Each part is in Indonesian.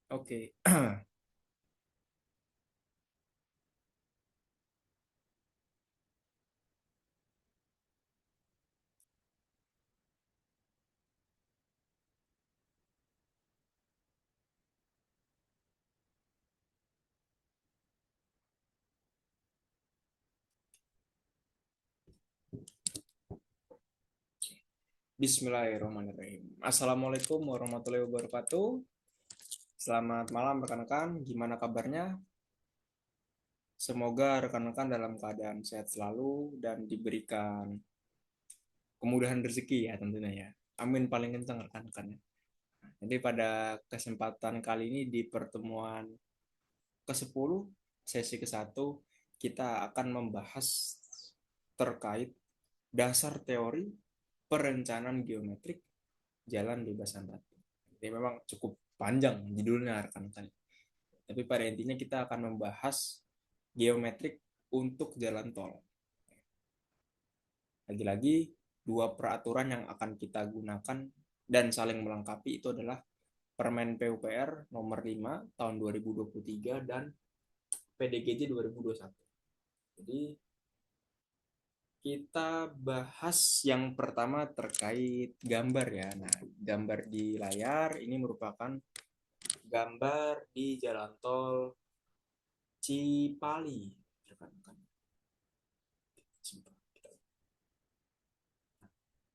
Oke. Bismillahirrahmanirrahim. Assalamualaikum warahmatullahi wabarakatuh. Selamat malam rekan-rekan. Gimana kabarnya? Semoga rekan-rekan dalam keadaan sehat selalu dan diberikan kemudahan rezeki ya tentunya ya. Amin paling kencang rekan-rekan ya. Jadi pada kesempatan kali ini di pertemuan ke-10 sesi ke-1 kita akan membahas terkait dasar teori perencanaan geometrik jalan bebas hambatan. Jadi memang cukup panjang judulnya rekan-rekan. Tapi pada intinya kita akan membahas geometrik untuk jalan tol. Lagi-lagi dua peraturan yang akan kita gunakan dan saling melengkapi itu adalah Permen PUPR nomor 5 tahun 2023 dan PDGJ 2021. Jadi kita bahas yang pertama terkait gambar ya. Nah, gambar di layar ini merupakan gambar di jalan tol Cipali.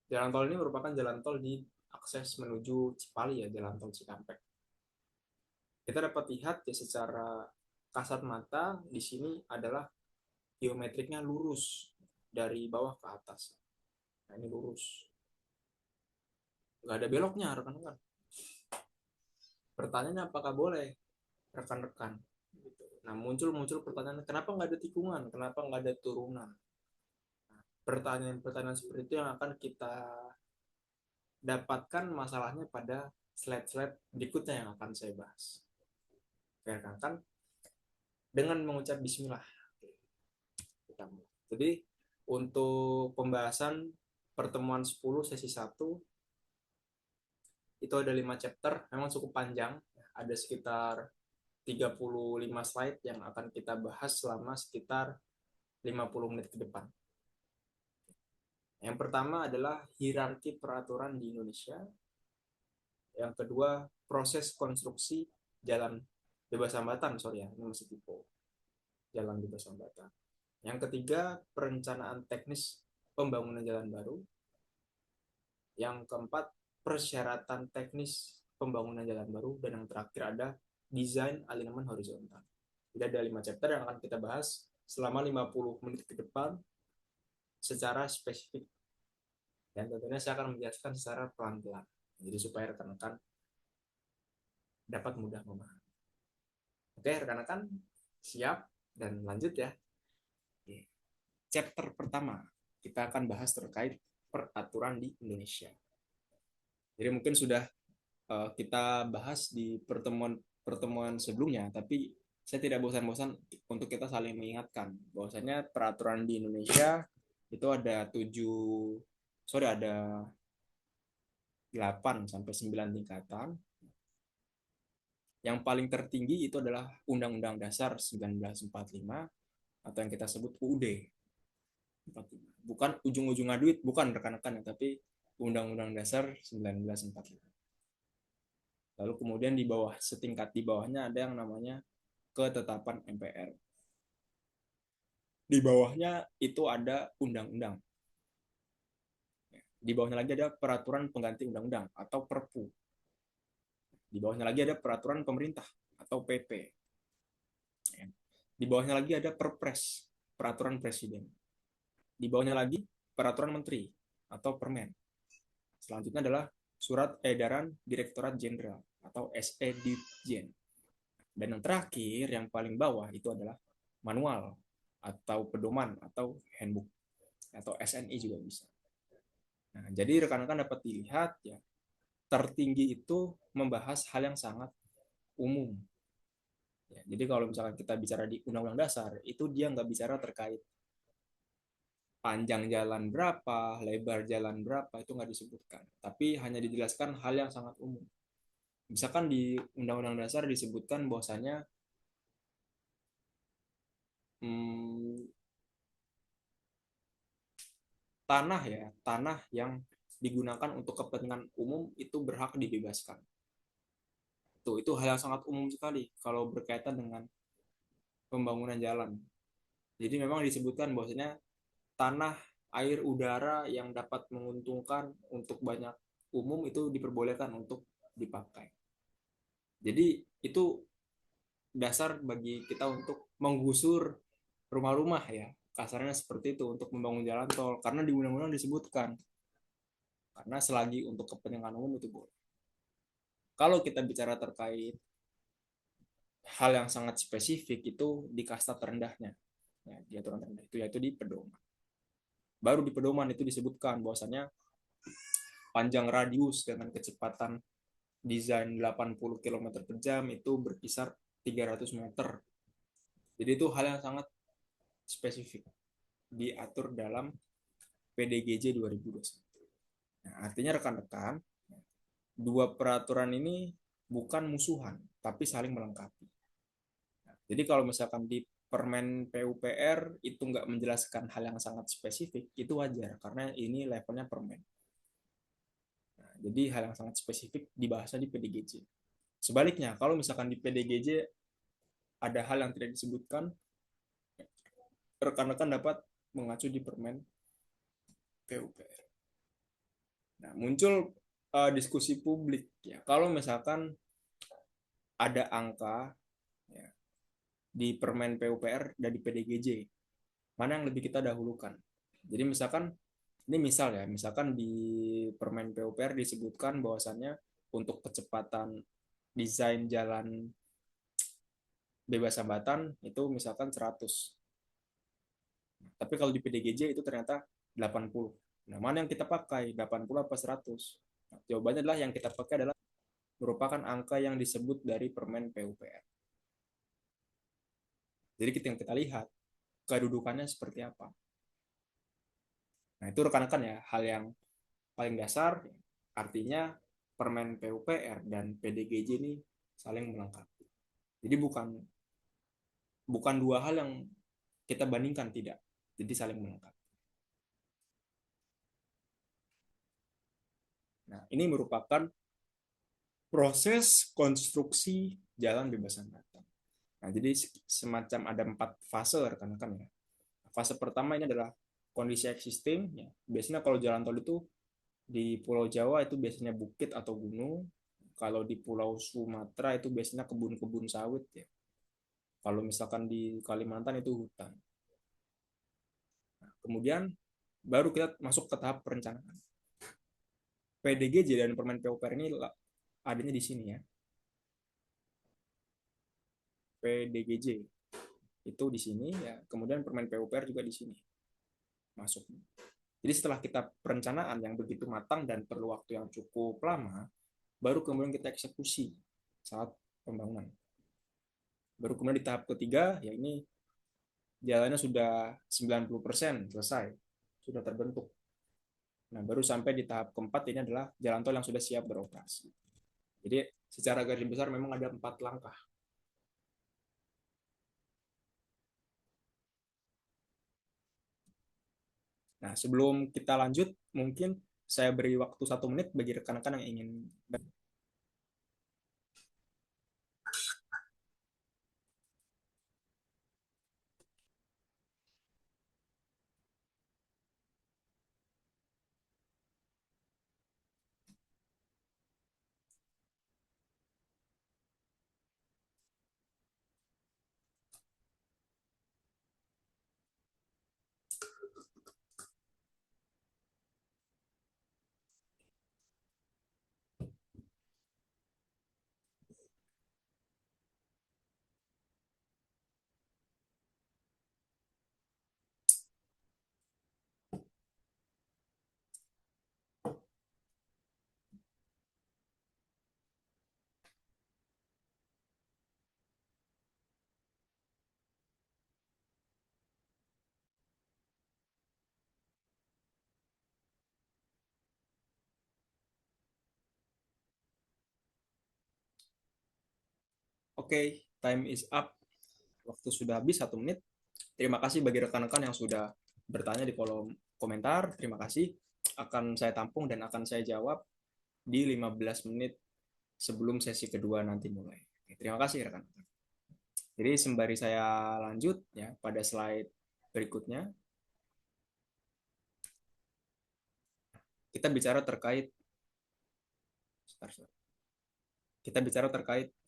Jalan tol ini merupakan jalan tol di akses menuju Cipali ya, jalan tol Cikampek. Kita dapat lihat ya secara kasat mata di sini adalah geometriknya lurus dari bawah ke atas. Nah, ini lurus. Nggak ada beloknya, rekan-rekan. Pertanyaannya apakah boleh, rekan-rekan? Nah, muncul pertanyaan, kenapa nggak ada tikungan? Kenapa nggak ada turunan? Pertanyaan-pertanyaan seperti itu yang akan kita dapatkan masalahnya pada slide-slide berikutnya yang akan saya bahas. Rekan-rekan, dengan mengucap bismillah. Jadi, untuk pembahasan pertemuan 10 sesi 1 itu ada 5 chapter, memang cukup panjang, ada sekitar 35 slide yang akan kita bahas selama sekitar 50 menit ke depan. Yang pertama adalah hierarki peraturan di Indonesia. Yang kedua, proses konstruksi jalan bebas hambatan, sorry ya, ini masih tipe jalan bebas hambatan. Yang ketiga, perencanaan teknis pembangunan jalan baru. Yang keempat, persyaratan teknis pembangunan jalan baru. Dan yang terakhir ada desain alignment horizontal. Jadi ada 5 chapter yang akan kita bahas selama 50 menit ke depan secara spesifik. Dan tentunya saya akan menjelaskan secara pelan-pelan. Jadi supaya rekan-rekan dapat mudah memahami. Oke, rekan-rekan siap dan lanjut ya. Oke. Chapter pertama, kita akan bahas terkait peraturan di Indonesia. Jadi mungkin sudah kita bahas di pertemuan sebelumnya, tapi saya tidak bosan-bosan untuk kita saling mengingatkan bahwasanya peraturan di Indonesia itu ada 7, sorry, ada 8 sampai 9 tingkatan. Yang paling tertinggi itu adalah Undang-Undang Dasar 1945 atau yang kita sebut UUD 45. Bukan ujung-ujungnya duit, bukan rekan-rekan, tapi Undang-Undang Dasar 1945. Lalu kemudian di bawah, setingkat di bawahnya ada yang namanya ketetapan MPR. Di bawahnya itu ada undang-undang. Di bawahnya lagi ada peraturan pengganti undang-undang atau Perpu. Di bawahnya lagi ada peraturan pemerintah atau PP. Di bawahnya lagi ada Perpres, peraturan presiden. Di bawahnya lagi peraturan menteri atau permen. Selanjutnya adalah surat edaran Direktorat Jenderal atau SE Ditjen. Dan yang terakhir, yang paling bawah itu adalah manual atau pedoman atau handbook atau SNI juga bisa. Nah, jadi rekan-rekan dapat dilihat ya, tertinggi itu membahas hal yang sangat umum. Ya, jadi kalau misalkan kita bicara di Undang-Undang Dasar, itu dia nggak bicara terkait panjang jalan berapa, lebar jalan berapa, itu nggak disebutkan. Tapi hanya dijelaskan hal yang sangat umum. Misalkan di Undang-Undang Dasar disebutkan bahwasanya hmm, tanah yang digunakan untuk kepentingan umum itu berhak dibebaskan. Itu hal yang sangat umum sekali kalau berkaitan dengan pembangunan jalan. Jadi memang disebutkan bahwasanya tanah, air, udara yang dapat menguntungkan untuk banyak umum itu diperbolehkan untuk dipakai. Jadi itu dasar bagi kita untuk menggusur rumah-rumah ya. Kasarnya seperti itu untuk membangun jalan tol karena di undang-undang disebutkan karena selagi untuk kepentingan umum itu boleh. Kalau kita bicara terkait hal yang sangat spesifik itu di kasta terendahnya, ya, di aturan terendah itu yaitu di pedoman. Baru di pedoman itu disebutkan bahwasannya panjang radius dengan kecepatan desain 80 km per jam itu berkisar 300 meter. Jadi itu hal yang sangat spesifik diatur dalam PDGJ 2021. Nah, artinya rekan-rekan, dua peraturan ini bukan musuhan, tapi saling melengkapi. Nah, jadi kalau misalkan di Permen PUPR itu nggak menjelaskan hal yang sangat spesifik, itu wajar karena ini levelnya permen. Nah, jadi hal yang sangat spesifik dibahasnya di PDGJ. Sebaliknya, kalau misalkan di PDGJ ada hal yang tidak disebutkan, rekan-rekan dapat mengacu di Permen PUPR. Nah, muncul diskusi publik ya. Kalau misalkan ada angka ya, di Permen PUPR dan di PDGJ, mana yang lebih kita dahulukan? Jadi misalkan ini misal ya, misalkan di Permen PUPR disebutkan bahwasannya untuk kecepatan desain jalan bebas hambatan itu misalkan 100. Tapi kalau di PDGJ itu ternyata 80. Nah, mana yang kita pakai? 80 apa 100? Nah, jawabannya adalah yang kita pakai adalah merupakan angka yang disebut dari Permen PUPR. Jadi yang kita lihat kedudukannya seperti apa. Nah, itu rekan-rekan ya, hal yang paling dasar artinya Permen PUPR dan PDGJ ini saling melengkapi. Jadi bukan bukan dua hal yang kita bandingkan, tidak. Jadi saling melengkapi. Nah, ini merupakan proses konstruksi jalan bebas hambatan. Nah, jadi semacam ada 4 fase rekan-rekan ya. Fase pertama ini adalah kondisi existing. Ya. Biasanya kalau jalan tol itu di Pulau Jawa itu biasanya bukit atau gunung. Kalau di Pulau Sumatera itu biasanya kebun-kebun sawit ya. Kalau misalkan di Kalimantan itu hutan. Nah, kemudian baru kita masuk ke tahap perencanaan. PDGJ dan Permen PUPR ini adanya di sini ya. PDGJ itu di sini ya. Kemudian Permen PUPR juga di sini masuk. Jadi setelah kita perencanaan yang begitu matang dan perlu waktu yang cukup lama, baru kemudian kita eksekusi saat pembangunan. Baru kemudian di tahap ketiga, ya ini jalannya sudah 90% selesai, sudah terbentuk. Nah, baru sampai di tahap keempat ini adalah jalan tol yang sudah siap beroperasi. Jadi secara garis besar memang ada 4 langkah. Nah, sebelum kita lanjut, mungkin saya beri waktu 1 menit bagi rekan-rekan yang ingin. Oke, time is up. Waktu sudah habis 1 menit. Terima kasih bagi rekan-rekan yang sudah bertanya di kolom komentar. Terima kasih. Akan saya tampung dan akan saya jawab di 15 menit sebelum sesi kedua nanti mulai. Terima kasih rekan-rekan. Jadi sembari saya lanjut ya pada slide berikutnya, kita bicara terkait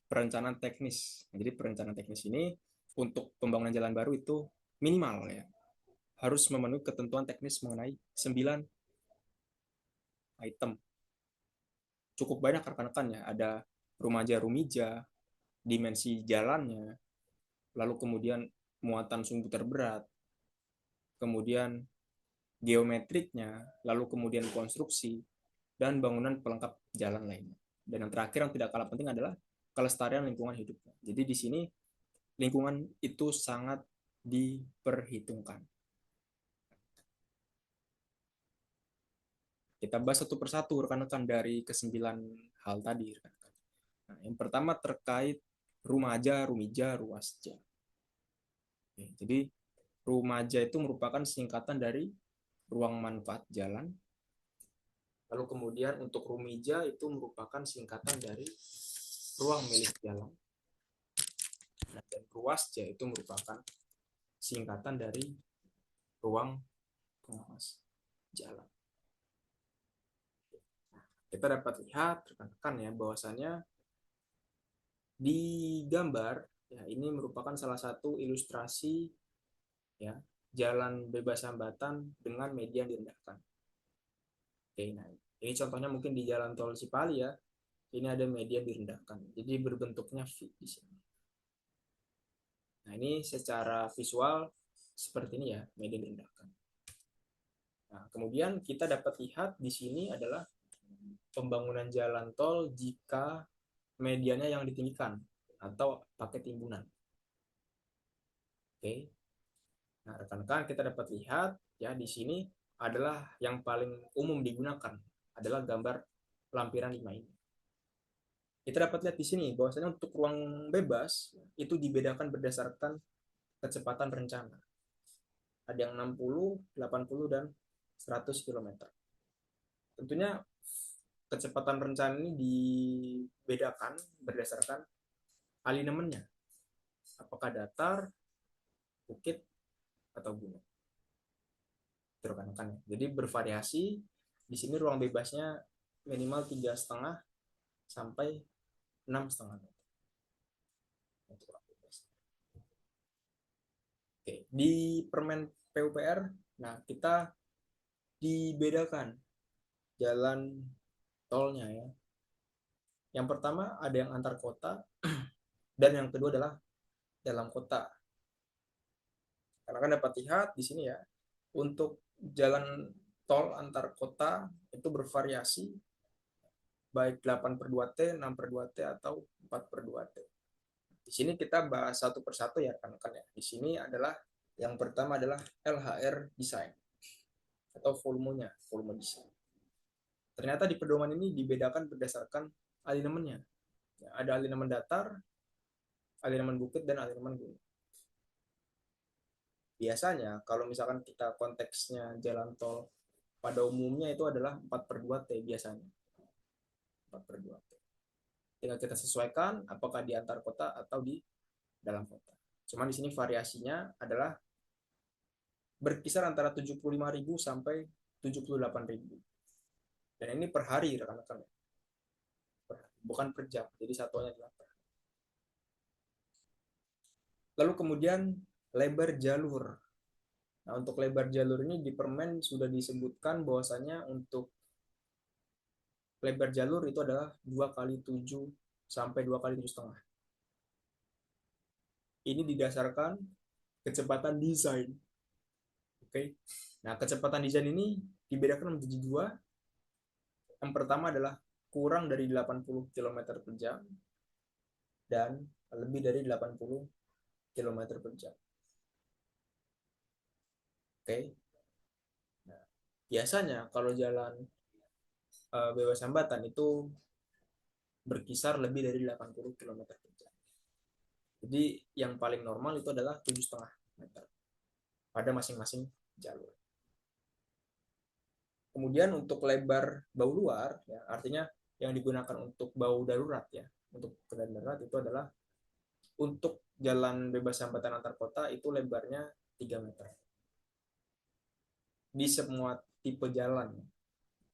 perencanaan teknis. Jadi perencanaan teknis ini untuk pembangunan jalan baru itu minimal ya, harus memenuhi ketentuan teknis mengenai 9 item. Cukup banyak rekan-rekan ya, ada rumaja-rumija, dimensi jalannya, lalu kemudian muatan sumbu terberat, kemudian geometriknya, lalu kemudian konstruksi, dan bangunan pelengkap jalan lainnya. Dan yang terakhir yang tidak kalah penting adalah kelestarian lingkungan hidupnya. Jadi di sini lingkungan itu sangat diperhitungkan. Kita bahas satu persatu rekan-rekan dari kesembilan hal tadi. Nah, yang pertama terkait rumaja, rumija, ruasja. Jadi rumaja itu merupakan singkatan dari ruang manfaat jalan. Lalu kemudian untuk rumija itu merupakan singkatan dari ruang milik jalan. Dan ruasja itu merupakan singkatan dari ruang pengawas jalan. Kita dapat lihat rekan-rekan ya bahwasannya di gambar ya ini merupakan salah satu ilustrasi ya jalan bebas hambatan dengan media yang direndahkan. Oke, nah ini contohnya mungkin di jalan tol Cipali ya. Ini ada media direndahkan. Jadi berbentuknya V di sini. Nah, ini secara visual seperti ini ya, media direndahkan. Nah, kemudian kita dapat lihat di sini adalah pembangunan jalan tol jika medianya yang ditinggikan atau pakai timbunan. Oke. Nah, rekan-rekan kita dapat lihat ya di sini adalah yang paling umum digunakan adalah gambar lampiran 5 ini. Kita dapat lihat di sini bahwasanya untuk ruang bebas itu dibedakan berdasarkan kecepatan rencana. Ada yang 60, 80 dan 100 km. Tentunya kecepatan rencana ini dibedakan berdasarkan alinemennya. Apakah datar, bukit, atau gunung. Itu rekan-rekan. Jadi bervariasi. Di sini ruang bebasnya minimal 3,5 sampai 6,5 meter. Oke, di permen PUPR, nah kita dibedakan jalan tolnya ya. Yang pertama ada yang antar kota dan yang kedua adalah dalam kota. Karena kan dapat lihat di sini ya, untuk jalan tol antar kota itu bervariasi baik 8/2T, 6/2T atau 4/2T. Di sini kita bahas satu persatu ya rekan-rekan ya. Di sini adalah yang pertama adalah LHR design atau volumenya, volume desain. Ternyata di pedoman ini dibedakan berdasarkan alinemennya. Ya, ada alinemen datar, alinemen bukit dan alinemen gunung. Biasanya kalau misalkan kita konteksnya jalan tol pada umumnya itu adalah 4/2T biasanya. 4/2T. Tinggal kita sesuaikan apakah di antar kota atau di dalam kota. Cuman di sini variasinya adalah berkisar antara 75.000 sampai 78.000. Dan ini per hari rekan-rekan. Bukan per jam. Jadi satuannya adalah per hari. Lalu kemudian lebar jalur. Nah, untuk lebar jalur ini di permen sudah disebutkan bahwasanya untuk lebar jalur itu adalah 2x7 sampai 2x7,5. Ini didasarkan kecepatan desain. Oke. Nah, kecepatan desain ini dibedakan menjadi dua. Yang pertama adalah kurang dari 80 km per jam dan lebih dari 80 km per jam. Oke. Nah, biasanya kalau jalan bebas hambatan itu berkisar lebih dari 80 km per jam. Jadi yang paling normal itu adalah 7,5 meter pada masing-masing jalur. Kemudian untuk lebar bau luar, ya, artinya yang digunakan untuk bau darurat ya, untuk kendaraan darurat itu adalah untuk jalan bebas hambatan antar kota itu lebarnya 3 meter di semua tipe jalan.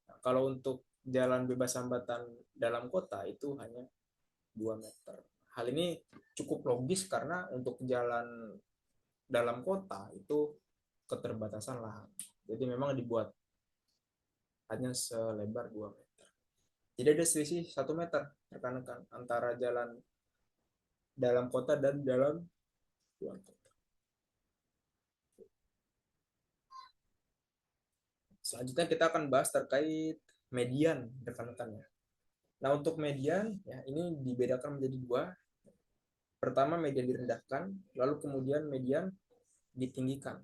Nah, kalau untuk jalan bebas hambatan dalam kota itu hanya 2 meter. Hal ini cukup logis karena untuk jalan dalam kota itu keterbatasan lahan. Jadi memang dibuat hanya selebar 2 meter. Jadi ada selisih 1 meter rekan-rekan antara jalan dalam kota dan dalam luar kota. Selanjutnya kita akan bahas terkait median rekan-rekan ya. Nah untuk median ya ini dibedakan menjadi dua. Pertama median direndahkan, lalu kemudian median ditinggikan.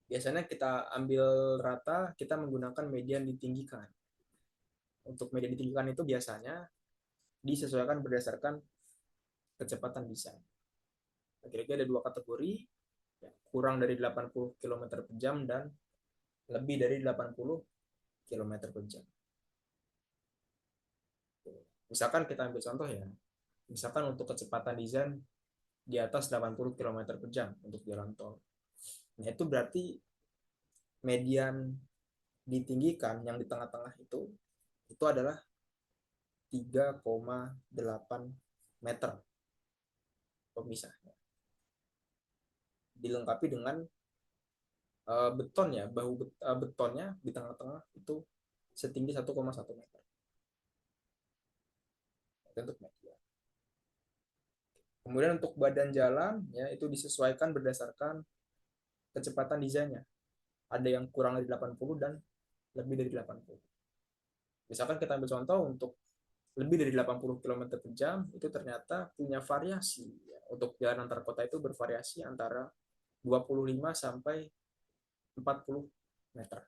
Biasanya kita ambil rata, kita menggunakan median ditinggikan. Untuk median ditinggikan itu biasanya disesuaikan berdasarkan kecepatan desain. Kira-kira ada dua kategori, ya, kurang dari 80 km per jam dan lebih dari 80 km per jam. Misalkan kita ambil contoh ya, misalkan untuk kecepatan desain di atas 80 km per jam untuk jalan tol. Nah itu berarti median ditinggikan yang di tengah-tengah itu adalah 3,8 meter pemisahnya. Dilengkapi dengan beton ya, betonnya di tengah-tengah itu setinggi 1,1 meter. Itu untuk media. Kemudian untuk badan jalan ya itu disesuaikan berdasarkan kecepatan desainnya. Ada yang kurang dari 80 dan lebih dari 80. Misalkan kita ambil contoh untuk lebih dari 80 km per jam itu ternyata punya variasi. Ya. Untuk jalan antar kota itu bervariasi antara 25 sampai 40 meter.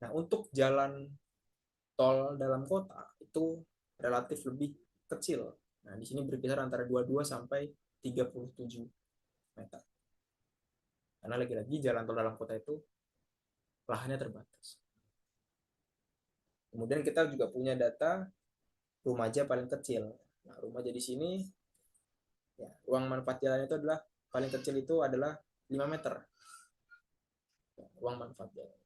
Nah, untuk jalan tol dalam kota itu relatif lebih kecil. Nah, di sini berkisar antara 22 sampai 37 meter. Karena lagi-lagi jalan tol dalam kota itu lahannya terbatas. Kemudian kita juga punya data rumaja paling kecil. Nah, rumaja di sini ya, ruang manfaat jalan itu adalah paling kecil itu adalah 5 meter. Ya, ruang manfaat jalan.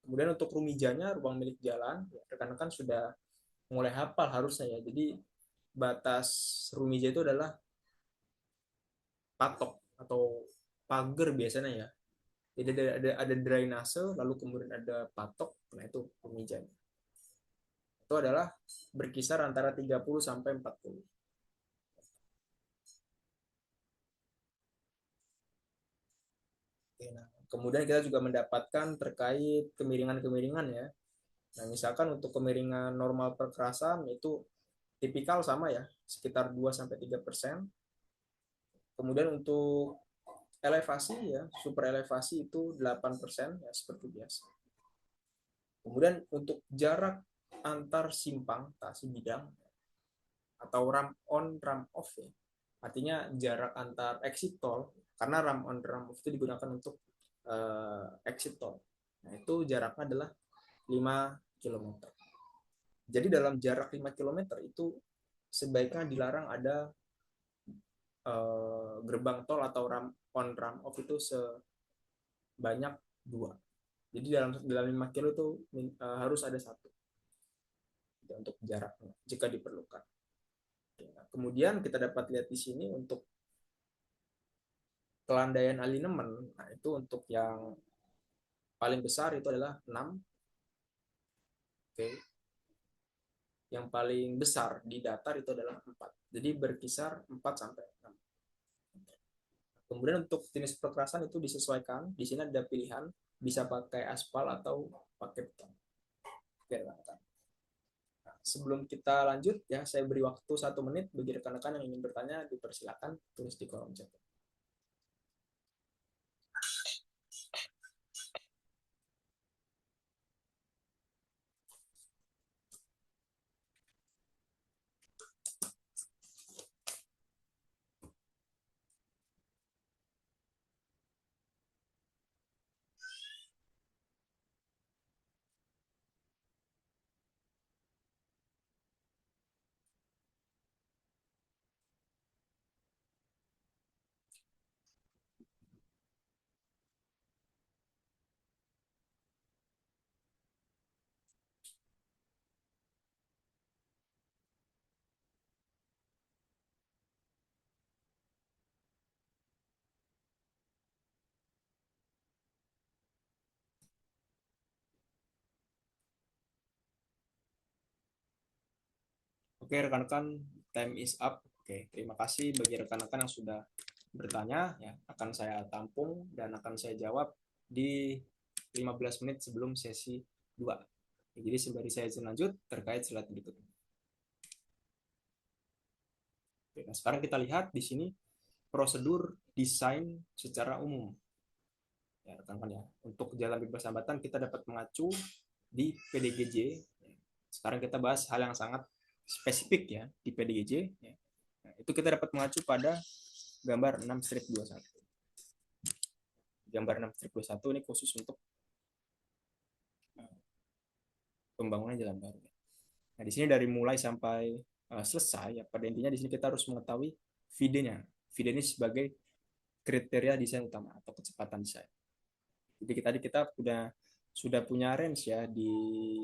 Kemudian untuk rumijanya, ruang milik jalan, ya, rekan-rekan sudah mulai hafal harusnya ya. Jadi batas rumija itu adalah patok atau pagar biasanya ya. Jadi ada drainase, lalu kemudian ada patok, nah itu rumijanya. Itu adalah berkisar antara 30 sampai 40. Oke, nah, kemudian kita juga mendapatkan terkait kemiringan-kemiringan ya. Nah, misalkan untuk kemiringan normal perkerasan itu tipikal sama ya, sekitar 2 sampai 3%. Kemudian untuk elevasi ya, super elevasi itu 8% ya seperti biasa. Kemudian untuk jarak antar simpang tasi bidang atau ramp on ramp off ya. Artinya jarak antar exit tol karena ramp on ramp off itu digunakan untuk exit tol. Nah, itu jaraknya adalah 5 km. Jadi dalam jarak 5 km itu sebaiknya dilarang ada gerbang tol atau ramp on ramp off itu sebanyak dua. Jadi dalam 5 kilo itu harus ada satu untuk jaraknya jika diperlukan. Kemudian kita dapat lihat di sini untuk kelandaian alinemen. Nah, itu untuk yang paling besar itu adalah 6. Oke. Yang paling besar di datar itu adalah 4. Jadi berkisar 4 sampai 6. Kemudian untuk jenis perkerasan itu disesuaikan. Di sini ada pilihan bisa pakai aspal atau pakai beton. Oke, rekan-rekan. Nah, sebelum kita lanjut ya, saya beri waktu 1 menit bagi rekan-rekan yang ingin bertanya, dipersilakan tulis di kolom chat. Oke, rekan-rekan, time is up. Oke, terima kasih bagi rekan-rekan yang sudah bertanya. Ya, akan saya tampung dan akan saya jawab di 15 menit sebelum sesi 2. Jadi sembari saya izin lanjut terkait slide berikutnya. Oke, nah sekarang kita lihat di sini prosedur desain secara umum. Ya, rekan-rekan ya. Untuk jalan bebas hambatan kita dapat mengacu di PDGJ. Sekarang kita bahas hal yang sangat spesifik ya di PDGJ. Nah, itu kita dapat mengacu pada gambar 6-21. Gambar 6-21 ini khusus untuk pembangunan jalan baru. Nah, di sini dari mulai sampai selesai ya, pada intinya di sini kita harus mengetahui VD-nya. VD ini sebagai kriteria desain utama atau kecepatan desain. Jadi tadi kita sudah punya range ya di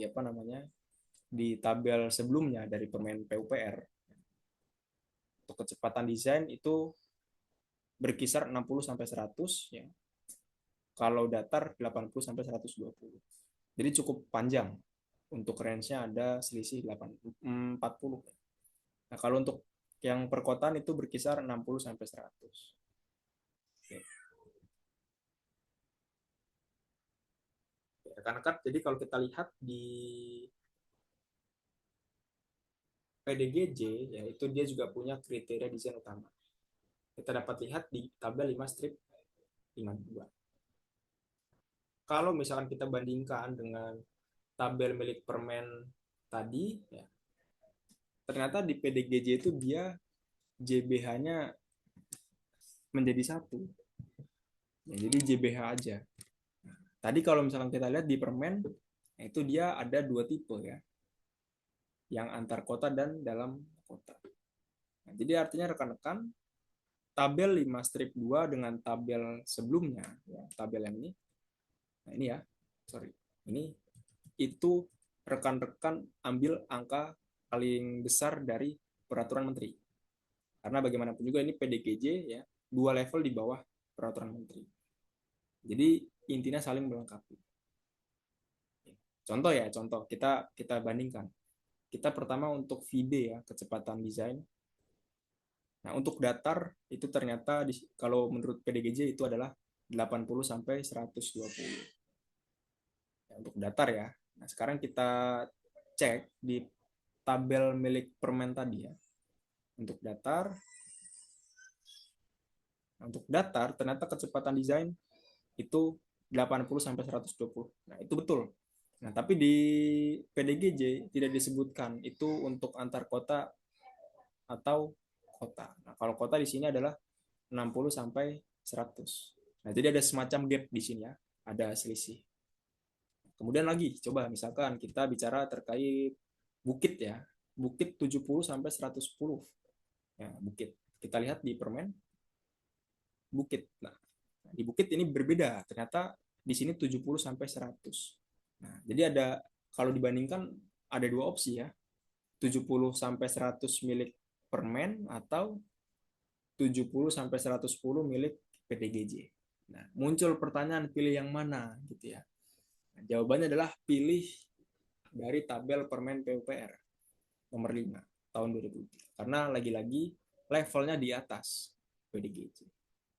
apa namanya di tabel sebelumnya dari permen PUPR. Untuk kecepatan desain itu berkisar 60 sampai 100 ya. Kalau datar 80 sampai 120. Jadi cukup panjang. Untuk range-nya ada selisih 40. Nah, kalau untuk yang perkotaan itu berkisar 60 sampai 100. Oke. Rekan-rekan, jadi kalau kita lihat di PDGJ ya itu dia juga punya kriteria desain utama. Kita dapat lihat di tabel 5 strip 52. Kalau misalkan kita bandingkan dengan tabel milik permen tadi ya, ternyata di PDGJ itu dia JBH-nya menjadi satu. Ya, jadi JBH aja. Tadi kalau misalkan kita lihat di permen itu dia ada dua tipe ya. Yang antar kota dan dalam kota. Nah, jadi artinya rekan-rekan tabel 5 strip 2 dengan tabel sebelumnya ya, tabel yang ini. Nah, ini ya. Sorry. Ini itu rekan-rekan ambil angka paling besar dari peraturan menteri. Karena bagaimanapun juga ini PDGJ ya, dua level di bawah peraturan menteri. Jadi intinya saling melengkapi. Contoh ya, contoh kita bandingkan. Kita pertama untuk VD ya, kecepatan desain. Nah, untuk datar itu ternyata kalau menurut PDGJ itu adalah 80 sampai 120. Ya, untuk datar ya. Nah, sekarang kita cek di tabel milik permen tadi ya. Untuk datar ternyata kecepatan desain itu 80 sampai 120. Nah, itu betul. Nah, tapi di PDGJ tidak disebutkan itu untuk antar kota atau kota. Nah, kalau kota di sini adalah 60 sampai 100. Nah, jadi ada semacam gap di sini ya, ada selisih. Kemudian lagi, coba misalkan kita bicara terkait bukit ya. Bukit 70 sampai 110. Ya, bukit. Kita lihat di permen bukit. Nah, di bukit ini berbeda. Ternyata di sini 70 sampai 100. Nah, jadi ada kalau dibandingkan ada dua opsi ya. 70 sampai 100 milik permen atau 70 sampai 110 milik PTGJ. Nah, muncul pertanyaan pilih yang mana gitu ya. Nah, jawabannya adalah pilih dari tabel permen PUPR nomor 5 tahun 2000. Karena lagi-lagi levelnya di atas PDGJ.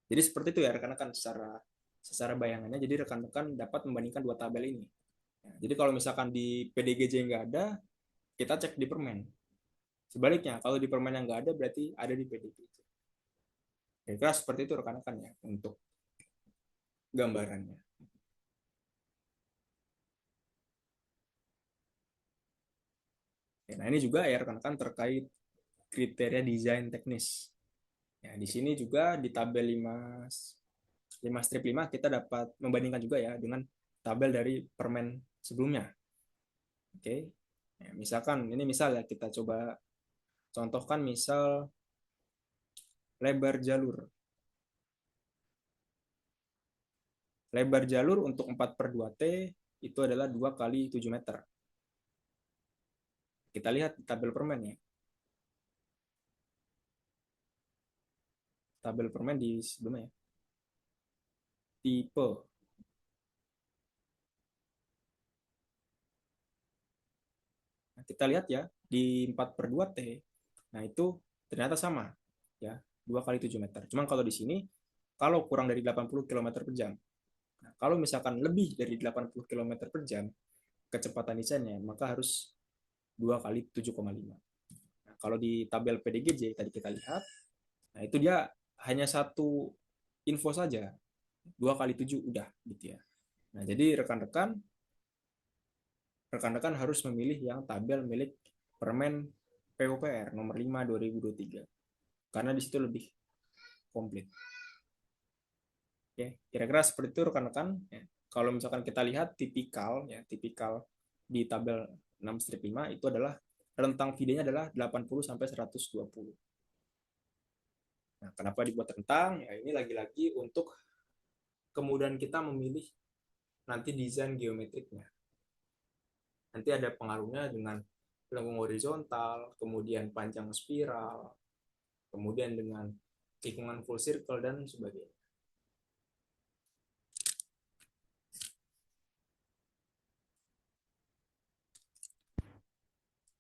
Jadi seperti itu ya rekan-rekan secara bayangannya. Jadi rekan-rekan dapat membandingkan dua tabel ini. Nah, jadi kalau misalkan di PDGJ nggak ada, kita cek di permen. Sebaliknya, kalau di permen yang nggak ada, berarti ada di PDGJ. Kira-kira seperti itu rekan-rekan ya untuk gambarannya. Nah ini juga ya rekan-rekan terkait kriteria desain teknis. Ya, di sini juga di tabel 5 strip 5 kita dapat membandingkan juga ya dengan tabel dari permen sebelumnya. Oke. Ya, misalkan ini misal ya kita coba contohkan misal lebar jalur. Lebar jalur untuk 4/2T itu adalah 2 kali 7 meter. Kita lihat di tabel permen ya. Tabel permen di sebelumnya ya. Tipe. Nah, kita lihat ya, di 4/2 T, nah itu ternyata sama ya, 2 kali 7 meter. Cuman kalau di sini kalau kurang dari 80 km per jam, nah, kalau misalkan lebih dari 80 km per jam kecepatan desainnya, maka harus 2 kali 7,5. Nah, kalau di tabel PDGJ tadi kita lihat, nah itu dia hanya satu info saja, 2 kali 7 udah gitu ya. Nah, jadi rekan-rekan harus memilih yang tabel milik Permen PUPR nomor 5 2023 karena di situ lebih komplit. Oke, kira-kira seperti itu rekan-rekan ya. Kalau misalkan kita lihat tipikal di tabel 6/5 itu adalah rentang videonya adalah 80 sampai 120. Nah, kenapa dibuat rentang? Ya ini lagi-lagi untuk kemudian kita memilih nanti desain geometriknya. Nanti ada pengaruhnya dengan lengkung horizontal, kemudian panjang spiral, kemudian dengan tikungan full circle dan sebagainya.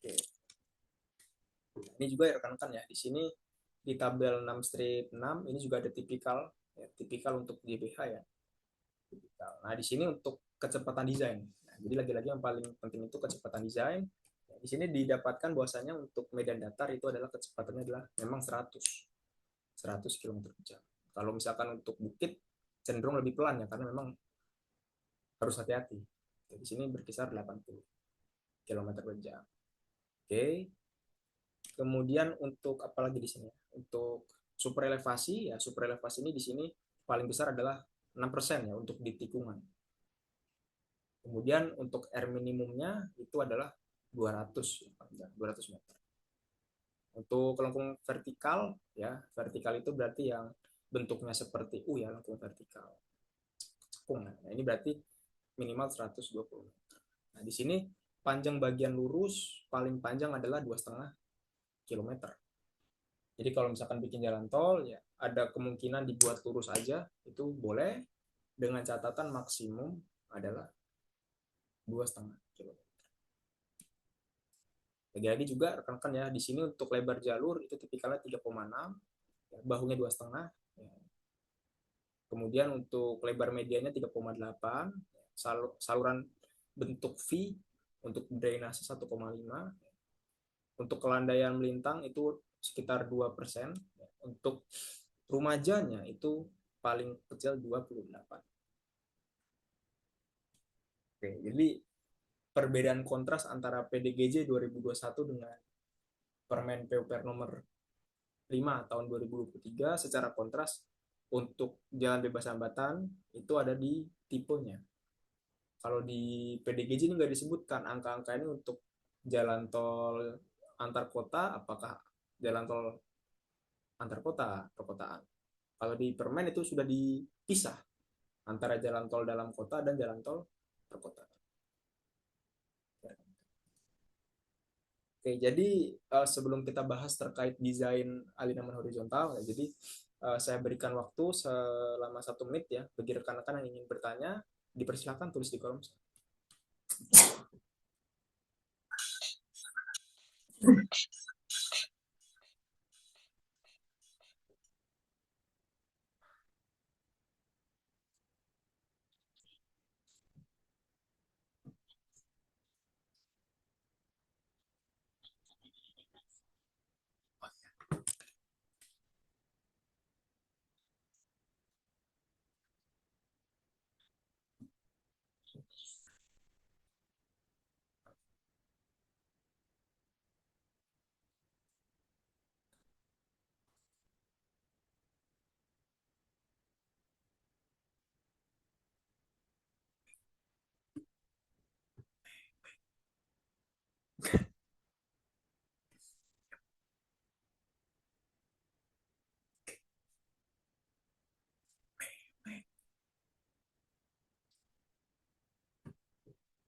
Oke. Ini juga ya rekan-rekan ya, di sini di tabel 6/6 ini juga ada tipikal ya, tipikal untuk GBH ya. Tipikal. Nah, di sini untuk kecepatan desain. Nah, jadi lagi-lagi yang paling penting itu kecepatan desain. Ya, di sini didapatkan bahwasanya untuk medan datar itu adalah kecepatannya adalah memang 100 km per jam. Kalau misalkan untuk bukit cenderung lebih pelan ya karena memang harus hati-hati. Di sini berkisar 80 km per jam. Oke. Kemudian untuk apa lagi di sini? Untuk super elevasi ya, super elevasi ini di sini paling besar adalah 6% ya untuk di tikungan. Kemudian untuk R minimumnya itu adalah 200 meter. Untuk lengkung vertikal ya, vertikal itu berarti yang bentuknya seperti U ya, lengkung vertikal. Nah, ini berarti minimal 120 meter. Nah, di sini panjang bagian lurus paling panjang adalah 2,5 km. Jadi kalau misalkan bikin jalan tol ya ada kemungkinan dibuat lurus aja itu boleh dengan catatan maksimum adalah 2,5 km. Lagi-lagi juga rekan-rekan ya di sini untuk lebar jalur itu tipikalnya 3,6, ya, bahunya 2,5. Ya. Kemudian untuk lebar medianya 3,8, saluran bentuk V untuk drainase 1,5, untuk kelandaian melintang itu sekitar 2%, untuk rumajanya itu paling kecil 28. Oke, jadi perbedaan kontras antara PDGJ 2021 dengan Permen PUPR nomor 5 tahun 2023 secara kontras untuk jalan bebas hambatan itu ada di tipenya. Kalau di PDGJ ini nggak disebutkan angka-angka ini untuk jalan tol antar kota, apakah jalan tol antar kota, perkotaan. Kalau di Permen itu sudah dipisah antara jalan tol dalam kota dan jalan tol perkotaan. Oke, jadi sebelum kita bahas terkait desain alinaman horizontal, ya, jadi saya berikan waktu selama 1 menit ya bagi rekan-rekan yang ingin bertanya, dipersilakan tulis di kolom.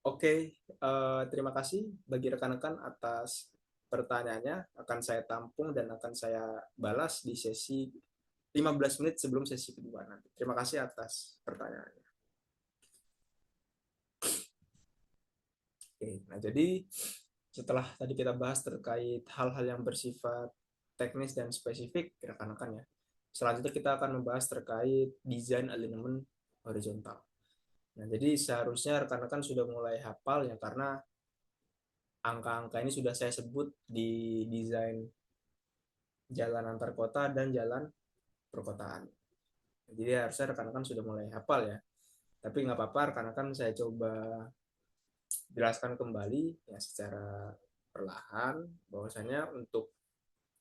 Oke, terima kasih bagi rekan-rekan atas pertanyaannya. Akan saya tampung dan akan saya balas di sesi 15 menit sebelum sesi kedua nanti. Terima kasih atas pertanyaannya. Oke, nah jadi setelah tadi kita bahas terkait hal-hal yang bersifat teknis dan spesifik rekan-rekan ya. Selanjutnya kita akan membahas terkait desain alignment horizontal. Nah, jadi seharusnya rekan-rekan sudah mulai hafal ya karena angka-angka ini sudah saya sebut di desain jalan antar kota dan jalan perkotaan. Jadi harusnya rekan-rekan sudah mulai hafal ya. Tapi nggak apa-apa, rekan-rekan saya coba jelaskan kembali ya secara perlahan bahwasanya untuk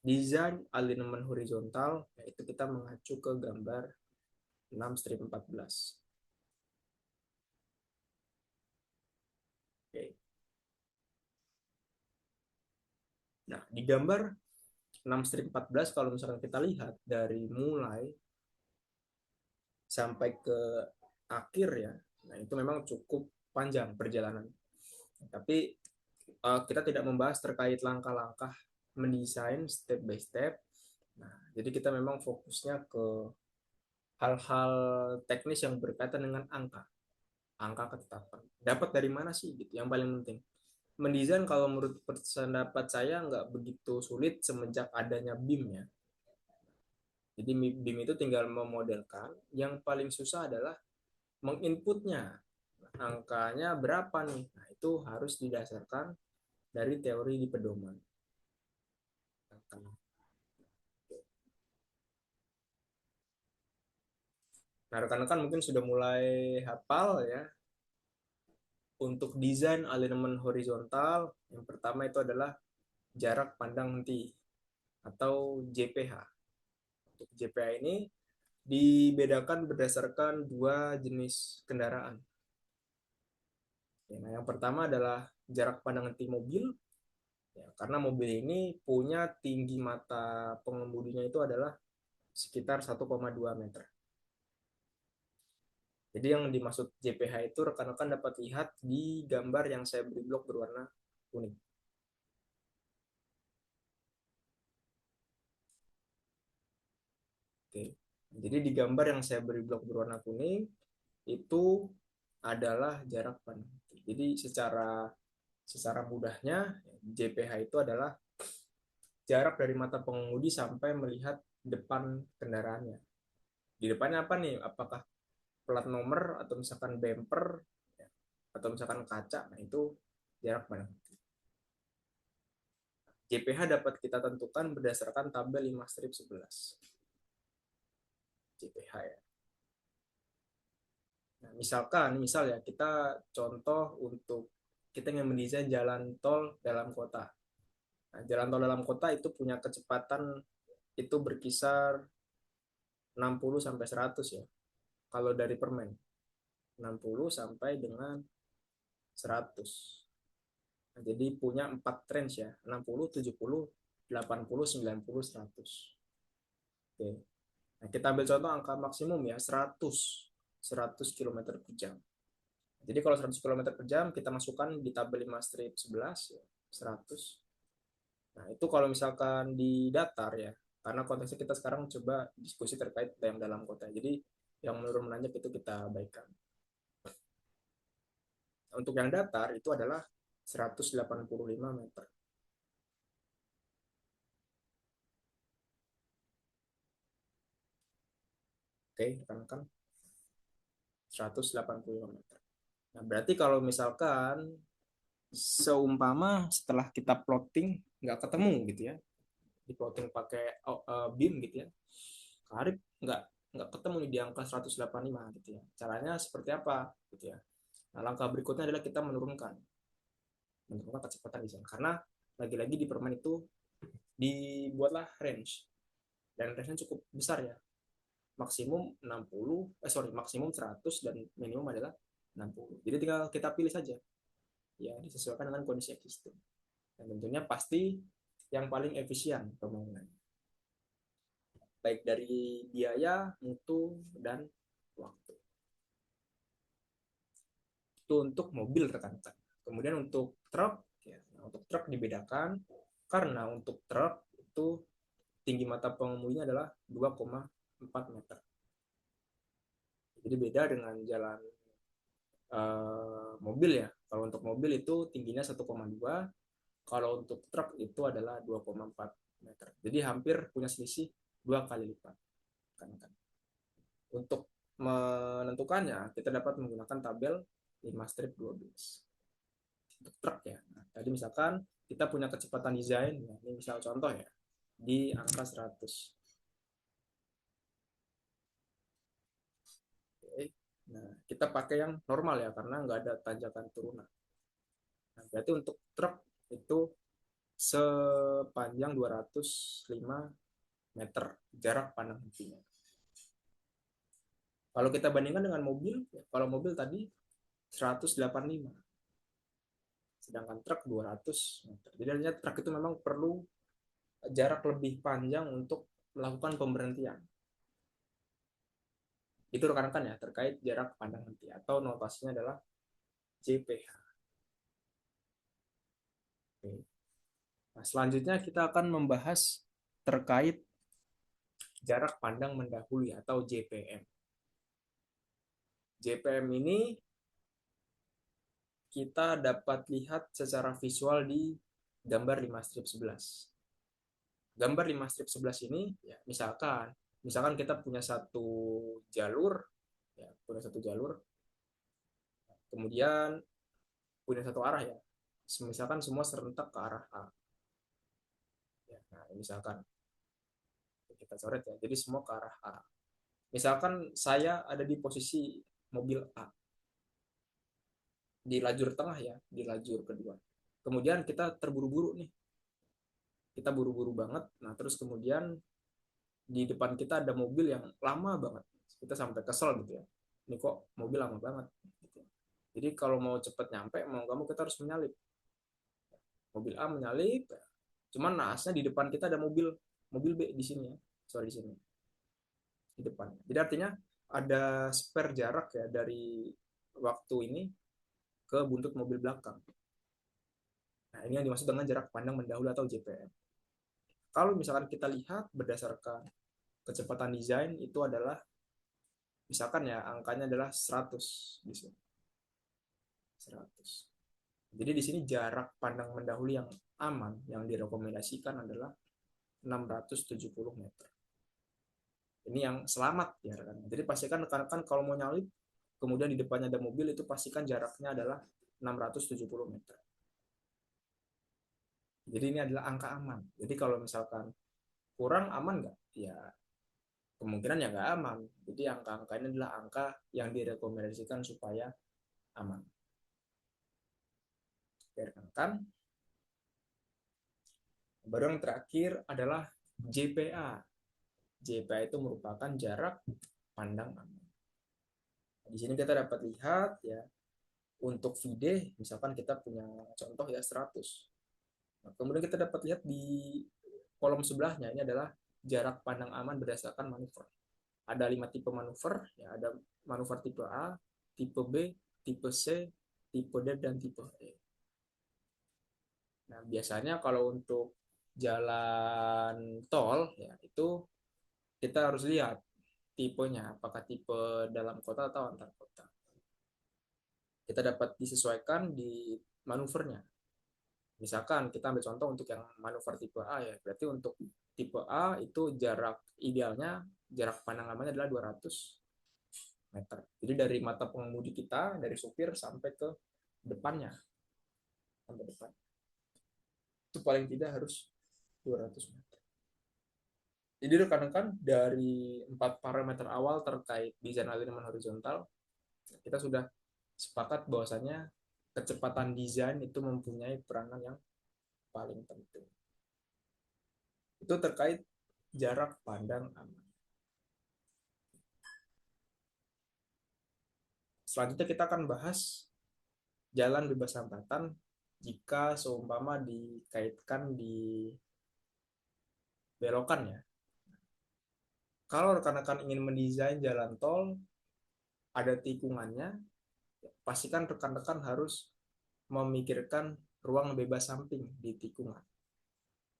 desain alignment horizontal yaitu kita mengacu ke gambar 6-14. Oke. Nah, di gambar 6-14 kalau misalkan kita lihat dari mulai sampai ke akhir ya, nah itu memang cukup panjang perjalanan. Tapi kita tidak membahas terkait langkah-langkah mendesain step by step. Nah, jadi kita memang fokusnya ke hal-hal teknis yang berkaitan dengan angka ketetapan. Dapat dari mana sih? Gitu, yang paling penting. Mendesain kalau menurut pendapat saya nggak begitu sulit semenjak adanya BIM ya. Jadi BIM itu tinggal memodelkan. Yang paling susah adalah menginputnya. Angkanya berapa nih? Nah, itu harus didasarkan dari teori di pedoman. Nah, rekan-rekan mungkin sudah mulai hafal ya. Untuk desain alignment horizontal, yang pertama itu adalah jarak pandang henti atau JPH. Untuk JPH ini dibedakan berdasarkan dua jenis kendaraan. Nah, yang pertama adalah jarak pandang henti mobil, ya, karena mobil ini punya tinggi mata pengemudinya itu adalah sekitar 1,2 meter. Jadi yang dimaksud JPH itu rekan-rekan dapat lihat di gambar yang saya beri blok berwarna kuning. Oke. Jadi di gambar yang saya beri blok berwarna kuning itu adalah jarak pandang. Jadi secara mudahnya JPH itu adalah jarak dari mata pengemudi sampai melihat depan kendaraannya. Di depannya apa nih? Apakah plat nomor atau misalkan bumper ya, atau misalkan kaca? Nah, itu jarak pandang. JPH dapat kita tentukan berdasarkan tabel 5-11. JPH ya. Nah, misal ya kita contoh untuk kita yang mendesain jalan tol dalam kota. Nah, jalan tol dalam kota itu punya kecepatan itu berkisar 60 sampai 100 ya. Kalau dari permen 60 sampai dengan 100. Nah, jadi punya 4 range ya, 60, 70, 80, 90, 100. Oke. Nah, kita ambil contoh angka maksimum ya, 100 km per jam. Jadi kalau 100 km per jam kita masukkan di tabel 5-11 ya, 100. Nah, itu kalau misalkan di datar ya, karena konteksnya kita sekarang coba diskusi terkait yang dalam kota. Jadi yang menurun menanjak itu kita abaikan. Untuk yang datar itu adalah 185 meter. Oke, rekan-rekan, 185 meter. Nah, berarti kalau misalkan seumpama setelah kita plotting nggak ketemu gitu ya, di plotting pakai BIM gitu ya, Karib nggak ketemu nih di angka 185 gitu ya. Caranya seperti apa gitu ya. Nah, langkah berikutnya adalah kita menurunkan kecepatan di sana. Karena lagi-lagi di permen itu dibuatlah range dan range-nya cukup besar ya. Maksimum 60, maksimum 100 dan minimum adalah 60. Jadi tinggal kita pilih saja. Ya, disesuaikan dengan kondisi existing. Dan tentunya pasti yang paling efisien pembangunan. Baik dari biaya, mutu, dan waktu. Itu untuk mobil rekan-rekan. Kemudian untuk truk, ya, untuk truk dibedakan karena untuk truk itu tinggi mata pengemudinya adalah 2,4 meter. Jadi beda dengan jalan mobil ya. Kalau untuk mobil itu tingginya 1,2, Kalau untuk truk itu adalah 2,4 meter. Jadi hampir punya selisih 2 kali lipat. Kan. Untuk menentukannya, kita dapat menggunakan tabel 5 strip 12. Untuk truk ya. Nah, tadi misalkan kita punya kecepatan desain, ya, ini misal contoh ya, di angka 100. Oke. Nah, kita pakai yang normal ya, karena nggak ada tanjakan turunan. Nah, berarti untuk truk itu sepanjang 205 meter jarak pandang hentinya. Kalau kita bandingkan dengan mobil, ya, kalau mobil tadi 185, sedangkan truk 200 meter. Jadi artinya truk itu memang perlu jarak lebih panjang untuk melakukan pemberhentian. Itu rekan-rekan ya, terkait jarak pandang henti, atau notasinya adalah JPH. Oke. Nah, selanjutnya kita akan membahas terkait jarak pandang mendahului atau JPM. JPM ini kita dapat lihat secara visual di gambar 5 strip 11. Gambar 5 strip 11 ini, ya, misalkan kita punya satu jalur, ya, kemudian punya satu arah ya, misalkan semua serentak ke arah A. Ya, nah, misalkan kita coret ya, jadi semua ke arah A. Misalkan saya ada di posisi mobil A, di lajur tengah ya, di lajur kedua. Kemudian kita terburu-buru nih, kita buru-buru banget. Nah, terus kemudian di depan kita ada mobil yang lama banget. Kita sampai kesel gitu ya. Ini kok mobil lama banget. Gitu. Jadi kalau mau cepet nyampe, mau kamu kita harus menyalip. Mobil A menyalip, cuman naasnya di depan kita ada mobil B di sini ya. Sorry, di sini. Di depan. Jadi artinya ada spare jarak ya dari waktu ini ke buntut mobil belakang. Nah, ini yang dimaksud dengan jarak pandang mendahului atau JPM. Kalau misalkan kita lihat berdasarkan kecepatan desain itu adalah, misalkan ya, angkanya adalah 100 di sini. 100. Jadi di sini jarak pandang mendahului yang aman yang direkomendasikan adalah 670 meter. Ini yang selamat ya rekan. Jadi pastikan rekan-rekan kalau mau nyalip kemudian di depannya ada mobil, itu pastikan jaraknya adalah 670 meter. Jadi ini adalah angka aman. Jadi kalau misalkan kurang aman nggak? Ya kemungkinan ya nggak aman. Jadi angka-angka ini adalah angka yang direkomendasikan supaya aman. Kan? Baru yang terakhir adalah JPA. JPA itu merupakan jarak pandang aman. Di sini kita dapat lihat ya, untuk vide misalkan kita punya contoh ya 100. Nah, kemudian kita dapat lihat di kolom sebelahnya ini adalah jarak pandang aman berdasarkan manuver. Ada 5 tipe manuver, ya, ada manuver tipe A, tipe B, tipe C, tipe D, dan tipe E. Nah, biasanya kalau untuk jalan tol ya itu kita harus lihat tipenya, apakah tipe dalam kota atau antar kota. Kita dapat disesuaikan di manuvernya. Misalkan kita ambil contoh untuk yang manuver tipe A ya, berarti untuk tipe A itu jarak idealnya, jarak pandang amannya adalah 200 meter. Jadi dari mata pengemudi kita, dari supir sampai ke depannya, sampai depan. Itu paling tidak harus 200 meter. Jadi rekan-rekan dari 4 parameter awal terkait desain alignment horizontal, kita sudah sepakat bahwasanya kecepatan desain itu mempunyai peranan yang paling penting. Itu terkait jarak pandang aman. Selanjutnya kita akan bahas jalan bebas hambatan jika seumpama dikaitkan di belokan ya. Kalau rekan-rekan ingin mendesain jalan tol, ada tikungannya, pastikan rekan-rekan harus memikirkan ruang bebas samping di tikungan.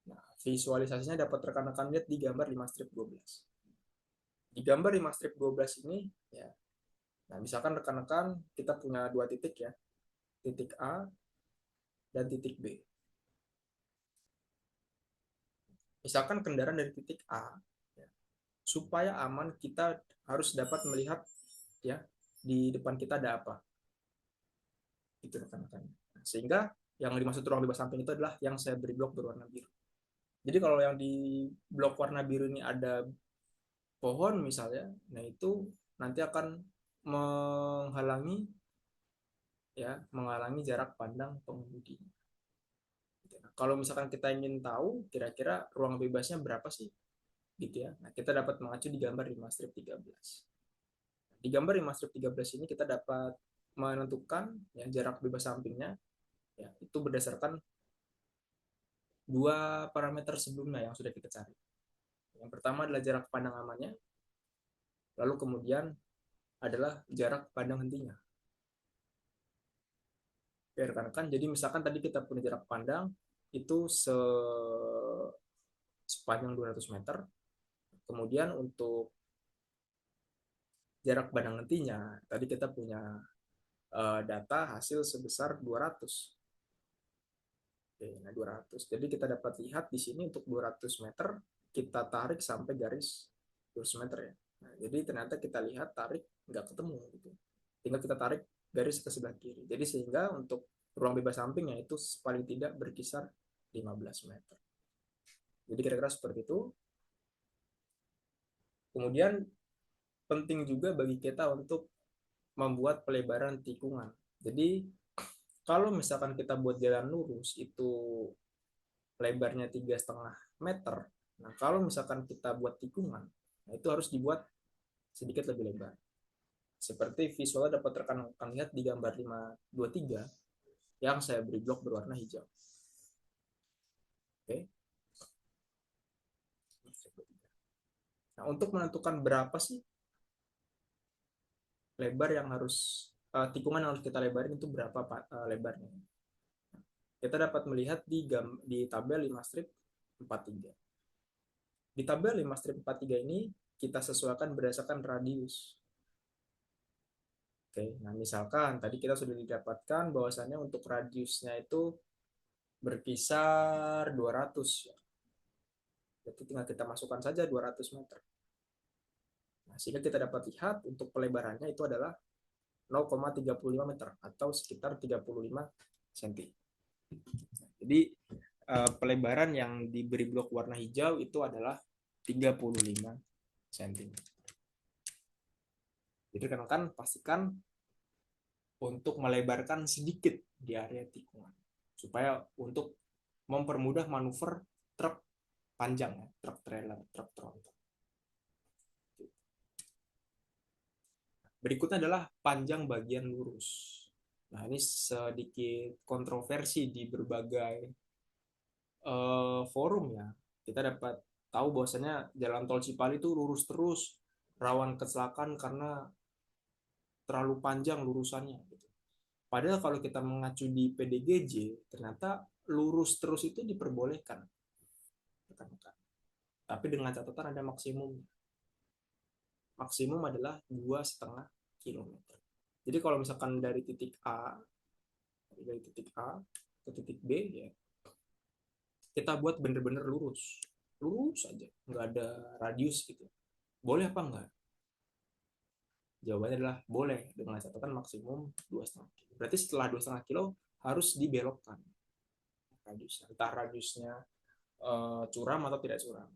Nah, visualisasinya dapat rekan-rekan lihat di gambar 5 strip 12. Di gambar 5 strip 12 ini, ya, nah misalkan rekan-rekan kita punya 2 titik ya, titik A dan titik B. Misalkan kendaraan dari titik A, ya, supaya aman kita harus dapat melihat ya di depan kita ada apa, itu rekan-rekan. Sehingga yang dimaksud ruang bebas samping itu adalah yang saya beri blok berwarna biru. Jadi kalau yang di blok warna biru ini ada pohon misalnya, nah itu nanti akan menghalangi menghalangi jarak pandang pengemudi. Nah, kalau misalkan kita ingin tahu kira-kira ruang bebasnya berapa sih, gitu ya. Nah, kita dapat mengacu di gambar 5 strip 13. Di gambar 5 strip 13 ini kita dapat menentukan ya, jarak bebas sampingnya ya, itu berdasarkan dua parameter sebelumnya yang sudah kita cari. Yang pertama adalah jarak pandang amannya, lalu kemudian adalah jarak pandang hentinya. Oke, rekan-rekan. Jadi misalkan tadi kita punya jarak pandang itu sepanjang 200 meter. Kemudian untuk jarak pandang hentinya, tadi kita punya data hasil sebesar 200. Oke, nah 200. Jadi kita dapat lihat di sini untuk 200 meter kita tarik sampai garis 200 meter ya. Nah, jadi ternyata kita lihat tarik nggak ketemu gitu. Tinggal kita tarik garis ke sebelah kiri. Jadi sehingga untuk ruang bebas sampingnya itu paling tidak berkisar 15 meter. Jadi kira-kira seperti itu. Kemudian penting juga bagi kita untuk membuat pelebaran tikungan. Jadi kalau misalkan kita buat jalan lurus itu lebarnya 3,5 meter. Nah, kalau misalkan kita buat tikungan, nah itu harus dibuat sedikit lebih lebar. Seperti visualnya dapat rekan-rekan lihat di gambar 523 yang saya beri blok berwarna hijau. Oke. Nah, untuk menentukan berapa sih lebar yang harus tikungan yang harus kita lebarin itu berapa lebarnya. Kita dapat melihat di tabel 5 strip 43. Di tabel 5 strip 43 ini kita sesuaikan berdasarkan radius. Oke, nah misalkan tadi kita sudah didapatkan bahwasannya untuk radiusnya itu berkisar 200 ya. Jadi tinggal kita masukkan saja 200 meter. Nah, sehingga kita dapat lihat untuk pelebarannya itu adalah 0,35 meter atau sekitar 35 cm. Jadi pelebaran yang diberi blok warna hijau itu adalah 35 cm. Jadi rekan-rekan pastikan untuk melebarkan sedikit di area tikungan supaya untuk mempermudah manuver truk panjang ya, truk trailer, truk tronton. Berikutnya adalah panjang bagian lurus. Nah, ini sedikit kontroversi di berbagai forum ya. Kita dapat tahu bahwasanya jalan tol Cipali itu lurus terus, rawan kecelakaan karena terlalu panjang lurusannya. Gitu. Padahal kalau kita mengacu di PDGJ, ternyata lurus terus itu diperbolehkan. Tapi dengan catatan ada maksimum. Maksimum adalah 2,5 kilometer. Jadi kalau misalkan dari titik A ke titik B ya, kita buat bener-bener lurus. Lurus saja, nggak ada radius gitu. Boleh apa enggak? Jawabannya adalah boleh dengan catatan maksimum 2,5 kilo. Berarti setelah 2,5 kilo harus dibelokkan radiusnya. Entah radiusnya curam atau tidak curam.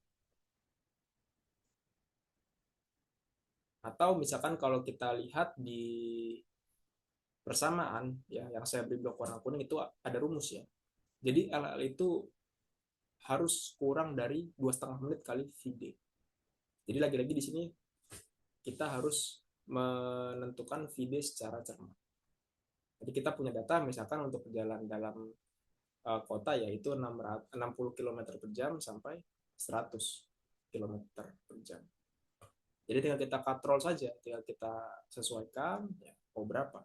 Atau misalkan kalau kita lihat di persamaan ya yang saya beri blok warna kuning itu ada rumus ya. Jadi LL itu harus kurang dari 2,5 menit kali VD. Jadi lagi-lagi di sini kita harus menentukan VD secara cermat. Jadi kita punya data misalkan untuk jalan dalam kota yaitu 60 km per jam sampai 100 km per jam. Jadi tinggal kita katrol saja, tinggal kita sesuaikan ya, mau berapa.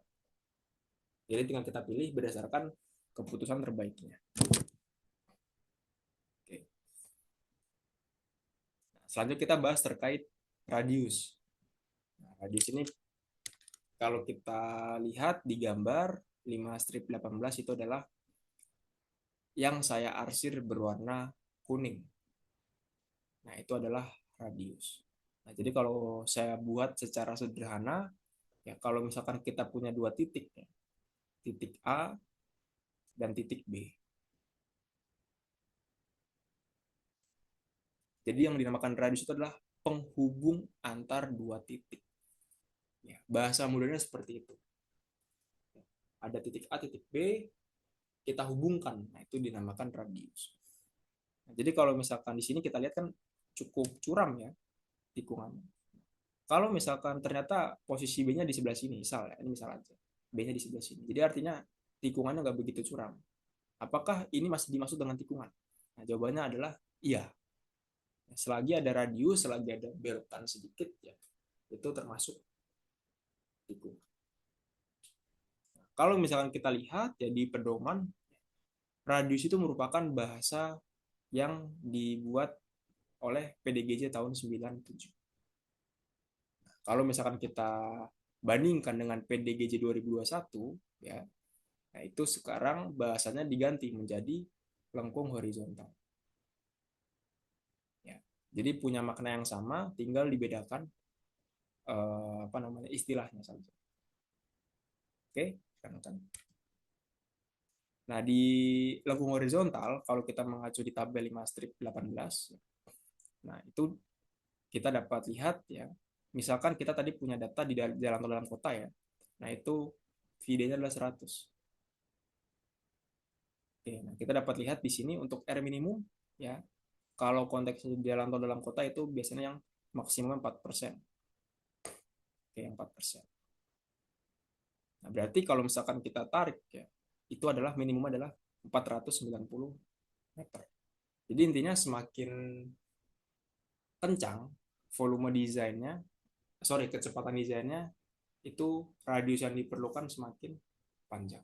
Jadi tinggal kita pilih berdasarkan keputusan terbaiknya. Oke. Nah, selanjutnya kita bahas terkait radius. Nah, radius ini kalau kita lihat di gambar 5 strip 18 itu adalah yang saya arsir berwarna kuning. Nah, itu adalah radius. Nah, jadi kalau saya buat secara sederhana, ya kalau misalkan kita punya dua titik, ya, titik A dan titik B. Jadi yang dinamakan radius itu adalah penghubung antar dua titik. Ya, bahasa mudahnya seperti itu. Ada titik A, titik B, kita hubungkan. Nah, itu dinamakan radius. Nah, jadi kalau misalkan di sini kita lihat kan cukup curam ya tikungannya. Kalau misalkan ternyata posisi B-nya di sebelah sini, misal ya, ini misal aja. B-nya di sebelah sini. Jadi artinya tikungannya nggak begitu curam. Apakah ini masih dimaksud dengan tikungan? Nah, jawabannya adalah iya. Selagi ada radius, selagi ada belokan sedikit, ya itu termasuk tikungan. Kalau misalkan kita lihat ya di pedoman, radius itu merupakan bahasa yang dibuat oleh PDGJ tahun 97. Kalau misalkan kita bandingkan dengan PDGJ 2021, ya, nah itu sekarang bahasanya diganti menjadi lengkung horizontal. Ya, jadi punya makna yang sama, tinggal dibedakan apa namanya istilahnya saja. Oke, kan? Nah, di lengkung horizontal, kalau kita mengacu di tabel 5 strip 18, nah itu kita dapat lihat ya, misalkan kita tadi punya data di jalan tol dalam kota ya, nah itu VD-nya adalah 100. Oke, nah kita dapat lihat di sini untuk R minimum ya, kalau konteks jalan tol dalam kota itu biasanya yang maksimum 4%. Oke, 4%. Nah, berarti kalau misalkan kita tarik ya, itu adalah minimum adalah 490 meter. Jadi intinya semakin kencang volume desainnya, sorry kecepatan desainnya, itu radius yang diperlukan semakin panjang.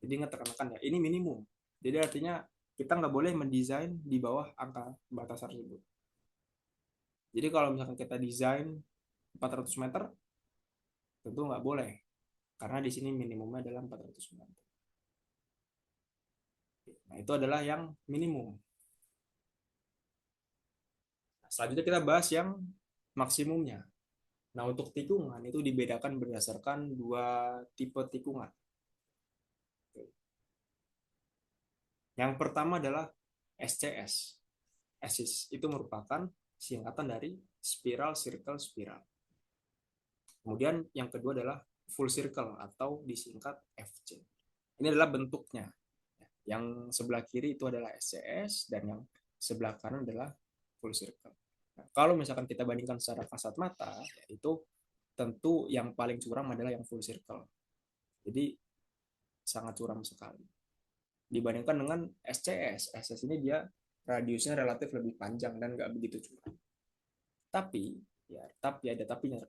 Jadi ingat tekan-tekan ya, ini minimum. Jadi artinya kita nggak boleh mendesain di bawah angka batas tersebut. Jadi kalau misalkan kita desain 400 meter, tentu nggak boleh. Karena di sini minimumnya adalah 400 meter. Nah, itu adalah yang minimum. Nah, selanjutnya kita bahas yang maksimumnya. Nah, untuk tikungan itu dibedakan berdasarkan dua tipe tikungan. Yang pertama adalah SCS. SCS itu merupakan singkatan dari spiral, circle, spiral. Kemudian yang kedua adalah full circle atau disingkat FC. Ini adalah bentuknya. Yang sebelah kiri itu adalah SCS dan yang sebelah kanan adalah full circle. Nah, kalau misalkan kita bandingkan secara kasat mata, itu tentu yang paling curam adalah yang full circle. Jadi sangat curam sekali. Dibandingkan dengan SCS. SCS ini dia radiusnya relatif lebih panjang dan nggak begitu curam. Tapi, ya, tapi ada tapinya.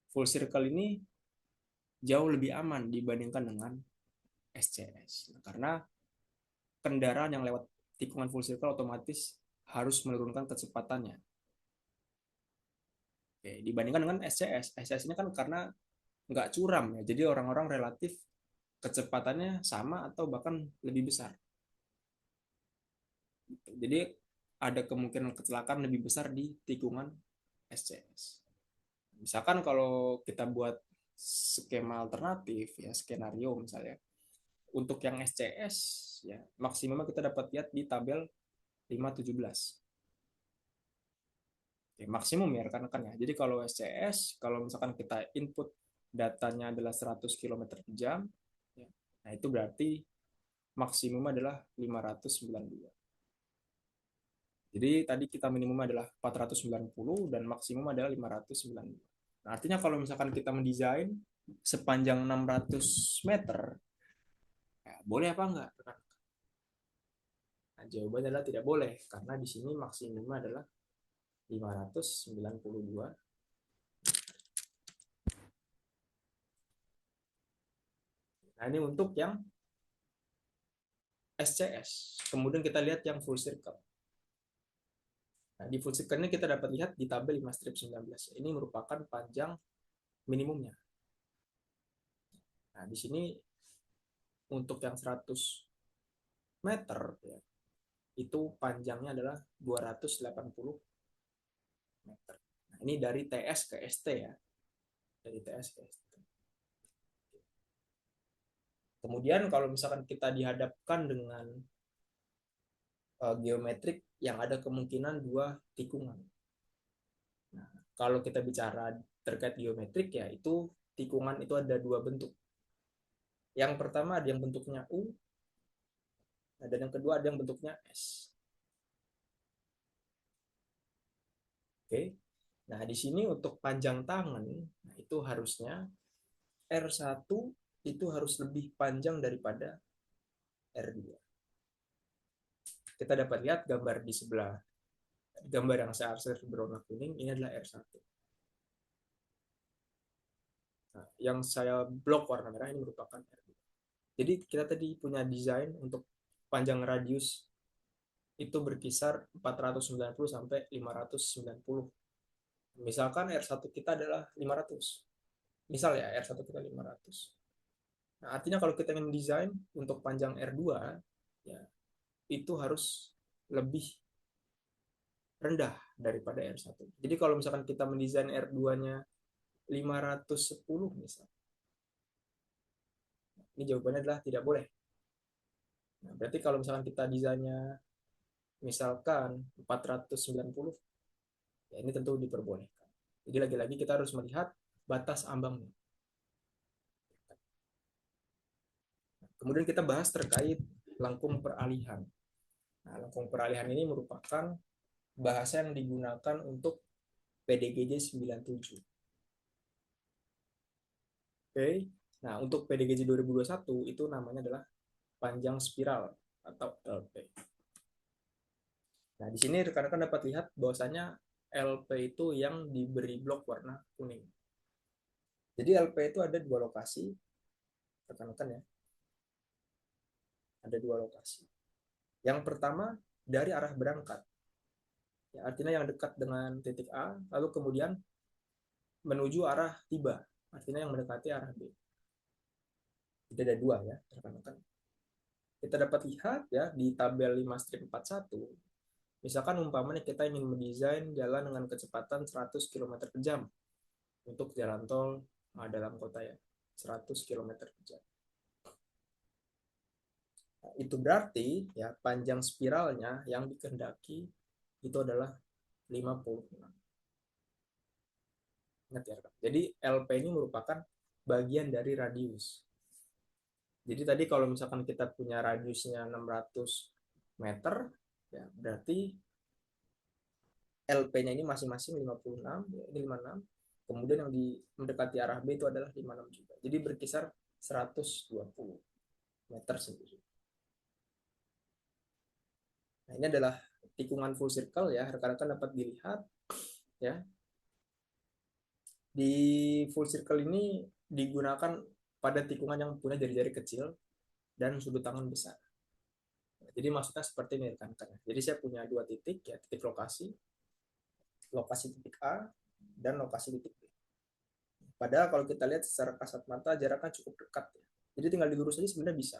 Full circle ini jauh lebih aman dibandingkan dengan SCS. Nah, karena kendaraan yang lewat tikungan full circle otomatis harus menurunkan kecepatannya. Oke, dibandingkan dengan SCS. SCS ini kan karena nggak curam ya, jadi orang-orang relatif kecepatannya sama atau bahkan lebih besar. Jadi ada kemungkinan kecelakaan lebih besar di tikungan SCS. Misalkan kalau kita buat skema alternatif ya, skenario misalnya, untuk yang SCS ya maksimumnya kita dapat lihat di tabel 517. Oke, maksimum ya rekan-rekan ya. Jadi kalau SCS, kalau misalkan kita input datanya adalah 100 km per jam, ya, nah itu berarti maksimum adalah 592. Jadi tadi kita minimum adalah 490 dan maksimum adalah 592. Nah, artinya kalau misalkan kita mendesain sepanjang 600 meter, ya, boleh apa enggak? Nah, jawabannya adalah tidak boleh karena di sini maksimumnya adalah 592. Nah, ini untuk yang SCS. Kemudian kita lihat yang full circle. Nah, di full circle ini kita dapat lihat di tabel 5 strip 19. Ini merupakan panjang minimumnya. Nah, di sini untuk yang 100 meter ya, itu panjangnya adalah 280 meter. Nah, ini dari TS ke ST ya. Dari TS ke ST. Kemudian kalau misalkan kita dihadapkan dengan geometrik yang ada kemungkinan dua tikungan. Nah, kalau kita bicara terkait geometrik ya itu tikungan itu ada dua bentuk. Yang pertama ada yang bentuknya U, dan yang kedua ada yang bentuknya S. Oke. Nah, di sini untuk panjang tangan, nah itu harusnya R1 itu harus lebih panjang daripada R2. Kita dapat lihat gambar di sebelah, gambar yang saya arsir berwarna kuning, ini adalah R1. Nah, yang saya blok warna merah ini merupakan R2. Jadi kita tadi punya desain untuk panjang radius itu berkisar 490 sampai 590. Misalkan R1 kita adalah 500. Misal ya R1 kita 500. Nah, artinya kalau kita ingin desain untuk panjang R2 ya itu harus lebih rendah daripada R1. Jadi kalau misalkan kita mendesain R2-nya 510 misal. Ini jawabannya adalah tidak boleh. Nah, berarti kalau misalkan kita desainnya misalkan 490, ya ini tentu diperbolehkan. Jadi lagi-lagi kita harus melihat batas ambangnya. Kemudian kita bahas terkait lengkung peralihan. Nah, lengkung peralihan ini merupakan bahasa yang digunakan untuk PDGJ 97. Oke. Nah, untuk PDGJ 2021 itu namanya adalah panjang spiral atau LP. Nah, di sini rekan-rekan dapat lihat bahwasanya LP itu yang diberi blok warna kuning. Jadi LP itu ada dua lokasi, rekan-rekan ya. Ada dua lokasi. Yang pertama dari arah berangkat. Ya, artinya yang dekat dengan titik A, lalu kemudian menuju arah tiba, artinya yang mendekati arah B. Jadi ada dua ya, rekan-rekan. Kita dapat lihat ya di tabel 5-41, misalkan umpamanya kita ingin mendesain jalan dengan kecepatan 100 km per jam untuk jalan tol dalam kota ya, 100 km per jam. Nah, itu berarti ya panjang spiralnya yang dikehendaki itu adalah 56. Ingat ya, jadi LP ini merupakan bagian dari radius. Jadi tadi kalau misalkan kita punya radiusnya 600 meter, ya berarti LP-nya ini masing-masing 56, ya, ini 56. Kemudian yang di mendekati arah B itu adalah 56 juga. Jadi berkisar 120 meter sendiri. Nah, ini adalah tikungan full circle ya, rekan-rekan dapat dilihat ya. Di full circle ini digunakan pada tikungan yang punya jari-jari kecil dan sudut tangan besar. Jadi maksudnya seperti ini rekan-rekan. Jadi saya punya dua titik ya, titik lokasi, lokasi titik A dan lokasi titik B. Padahal kalau kita lihat secara kasat mata jaraknya cukup dekat ya. Jadi tinggal dilurus aja sebenarnya bisa.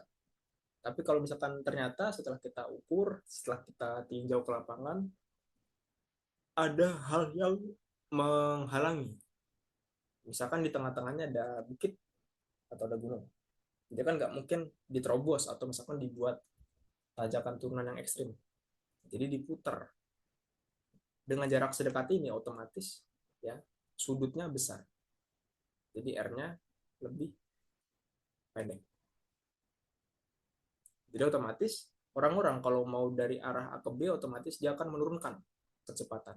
Tapi kalau misalkan ternyata setelah kita ukur, setelah kita tinjau ke lapangan, ada hal yang menghalangi. Misalkan di tengah-tengahnya ada bukit atau ada gunung. Jadi kan nggak mungkin diterobos atau misalkan dibuat tanjakan turunan yang ekstrim. Jadi diputar. Dengan jarak sedekat ini otomatis ya sudutnya besar. Jadi R-nya lebih pendek. Jadi otomatis orang-orang kalau mau dari arah A ke B otomatis dia akan menurunkan kecepatan.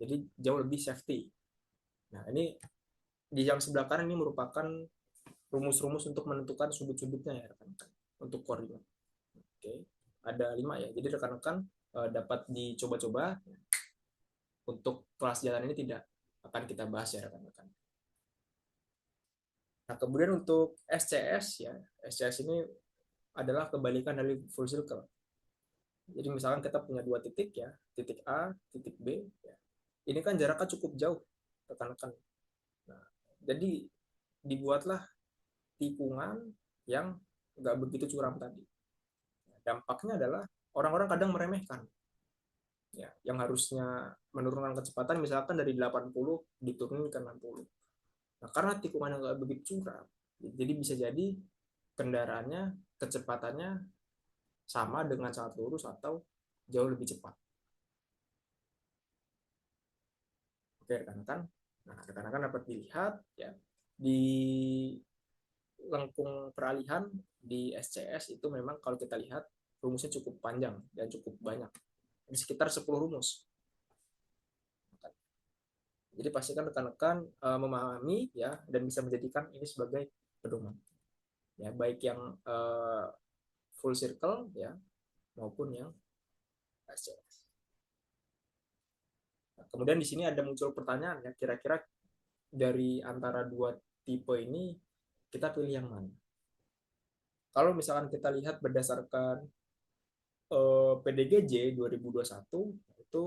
Jadi jauh lebih safety. Nah, ini di yang sebelah kanan ini merupakan rumus-rumus untuk menentukan sudut-sudutnya ya rekan-rekan untuk koordinat. Oke, ada 5 ya. Jadi rekan-rekan dapat dicoba-coba. Untuk kelas jalan ini tidak akan kita bahas ya rekan-rekan. Nah, kemudian untuk SCS ya, SCS ini adalah kebalikan dari full circle. Jadi misalkan kita punya dua titik ya, titik A, titik B. Ya. Ini kan jaraknya cukup jauh, rekan-rekan. Nah, jadi dibuatlah tikungan yang nggak begitu curam tadi. Dampaknya adalah orang-orang kadang meremehkan, ya, yang harusnya menurunkan kecepatan misalkan dari 80 diturunin ke 60. Nah, karena tikungannya nggak begitu curam, jadi bisa jadi kendaraannya kecepatannya sama dengan sangat lurus atau jauh lebih cepat. Oke, rekan-rekan. Nah, rekan-rekan dapat dilihat ya di lengkung peralihan di SCS itu memang kalau kita lihat rumusnya cukup panjang dan cukup banyak. Ada sekitar 10 rumus. Jadi pastikan rekan-rekan memahami ya dan bisa menjadikan ini sebagai pedoman. Ya, baik yang full circle ya maupun yang SCS. Nah, kemudian di sini ada muncul pertanyaan ya, kira-kira dari antara dua tipe ini kita pilih yang mana? Kalau misalkan kita lihat berdasarkan PDGJ 2021 itu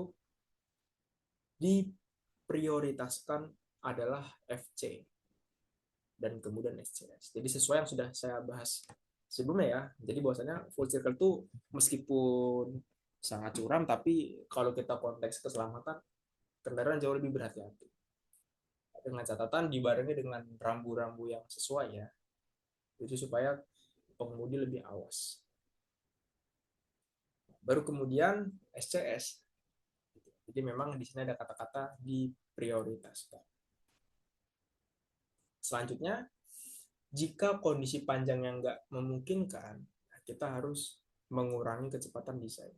diprioritaskan adalah FC dan kemudian SCS. Jadi sesuai yang sudah saya bahas sebelumnya ya. Jadi bahwasanya full circle itu meskipun sangat curam tapi kalau kita konteks keselamatan kendaraan jauh lebih berhati-hati. Dengan catatan dibarengi dengan rambu-rambu yang sesuai ya. Itu supaya pengemudi lebih awas. Baru kemudian SCS. Jadi memang di sini ada kata-kata diprioritaskan. Selanjutnya, jika kondisi panjang yang nggak memungkinkan, kita harus mengurangi kecepatan desain.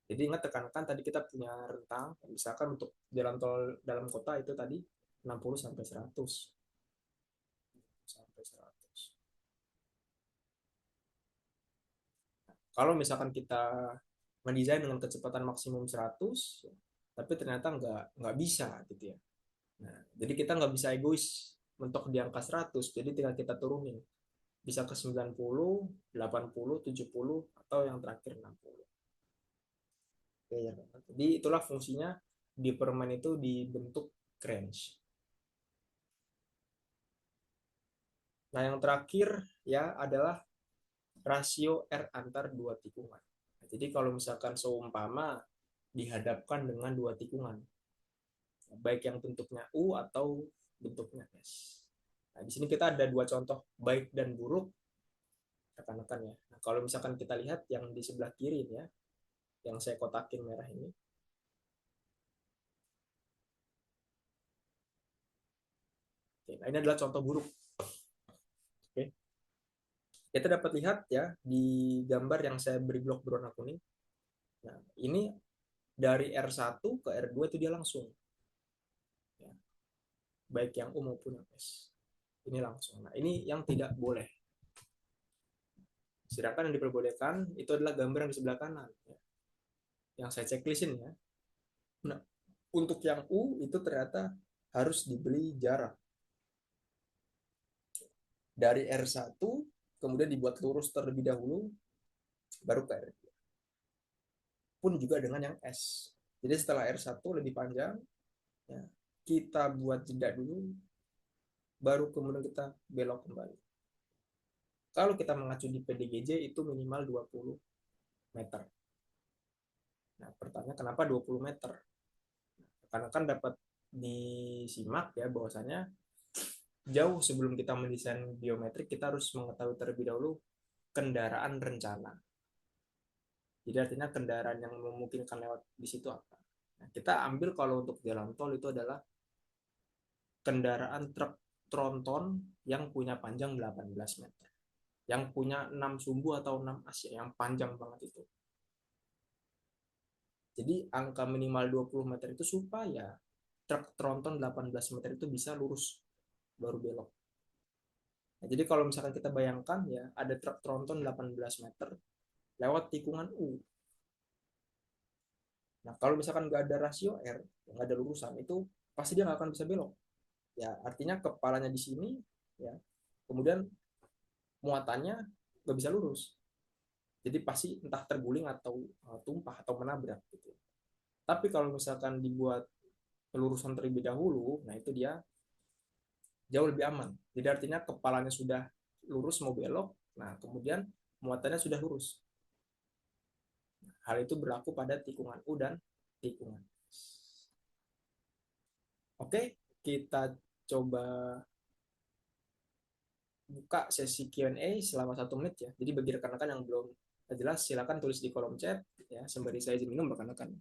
Jadi ingat tekankan tadi kita punya rentang, misalkan untuk jalan tol dalam kota itu tadi 60 sampai 100. Sampai 100. Kalau misalkan kita mendesain dengan kecepatan maksimum 100, tapi ternyata nggak bisa gitu ya. Nah, jadi kita nggak bisa egois mentok di angka 100, jadi tinggal kita turunin. Bisa ke 90, 80, 70, atau yang terakhir 60. Oke, ya. Jadi itulah fungsinya di permen itu dibentuk range. Nah, yang terakhir ya adalah rasio R antar dua tikungan. Nah, jadi kalau misalkan seumpama dihadapkan dengan dua tikungan, baik yang bentuknya U atau bentuknya S. Nah, di sini kita ada dua contoh baik dan buruk rekan-rekan ya. Nah, kalau misalkan kita lihat yang di sebelah kiri ya, yang saya kotakin merah ini. Oke, nah ini adalah contoh buruk. Oke. Kita dapat lihat ya di gambar yang saya beri blok berwarna kuning. Nah, ini dari R1 ke R2 itu dia langsung. Ya. Baik yang U maupun yang S. Ini langsung. Nah, ini yang tidak boleh. Sedangkan yang diperbolehkan itu adalah gambar yang di sebelah kanan. Ya. Yang saya checklistin ya. Nah, untuk yang U itu ternyata harus dibeli jarak. Dari R1 kemudian dibuat lurus terlebih dahulu, baru ke R2. Pun juga dengan yang S. Jadi setelah R1 lebih panjang, ya, kita buat jeda dulu, baru kemudian kita belok kembali. Kalau kita mengacu di PDGJ itu minimal 20 meter. Nah, pertanyaan kenapa 20 meter? Karena kan dapat disimak ya bahwasanya jauh sebelum kita mendesain biometrik kita harus mengetahui terlebih dahulu kendaraan rencana. Jadi artinya kendaraan yang memungkinkan lewat di situ apa? Nah, kita ambil kalau untuk jalan tol itu adalah kendaraan truk tronton yang punya panjang 18 meter. Yang punya 6 sumbu atau 6 as yang panjang banget itu. Jadi angka minimal 20 meter itu supaya truk tronton 18 meter itu bisa lurus baru belok. Nah, jadi kalau misalkan kita bayangkan ya ada truk tronton 18 meter lewat tikungan U. Nah, kalau misalkan nggak ada rasio R, nggak ada lurusan, itu pasti dia nggak akan bisa belok. Ya, artinya kepalanya di sini, ya, kemudian muatannya nggak bisa lurus. Jadi pasti entah terguling atau tumpah atau menabrak gitu. Tapi kalau misalkan dibuat pelurusan terlebih dahulu, nah itu dia jauh lebih aman. Jadi artinya kepalanya sudah lurus mau belok, nah kemudian muatannya sudah lurus. Hal itu berlaku pada tikungan U dan tikungan S. Oke, kita coba buka sesi Q&A selama 1 menit ya. Jadi bagi rekan-rekan yang belum jelas, silakan tulis di kolom chat ya. Sembari saya izin minum rekan-rekan.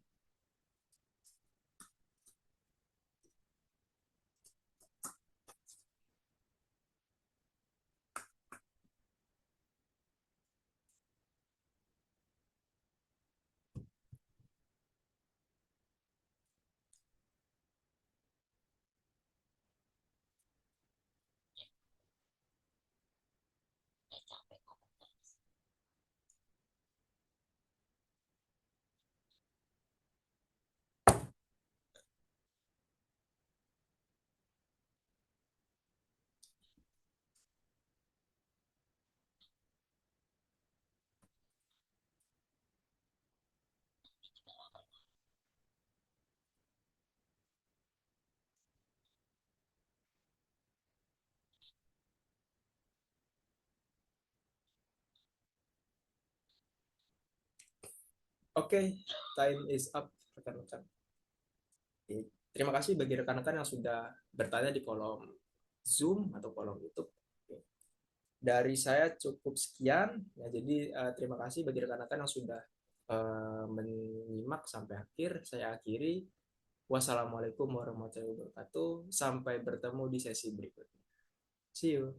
Oke, time is up rekan-rekan. Terima kasih bagi rekan-rekan yang sudah bertanya di kolom Zoom atau kolom YouTube. Dari saya cukup sekian. Ya, jadi terima kasih bagi rekan-rekan yang sudah menyimak sampai akhir. Saya akhiri. Wassalamualaikum warahmatullahi wabarakatuh. Sampai bertemu di sesi berikutnya. See you.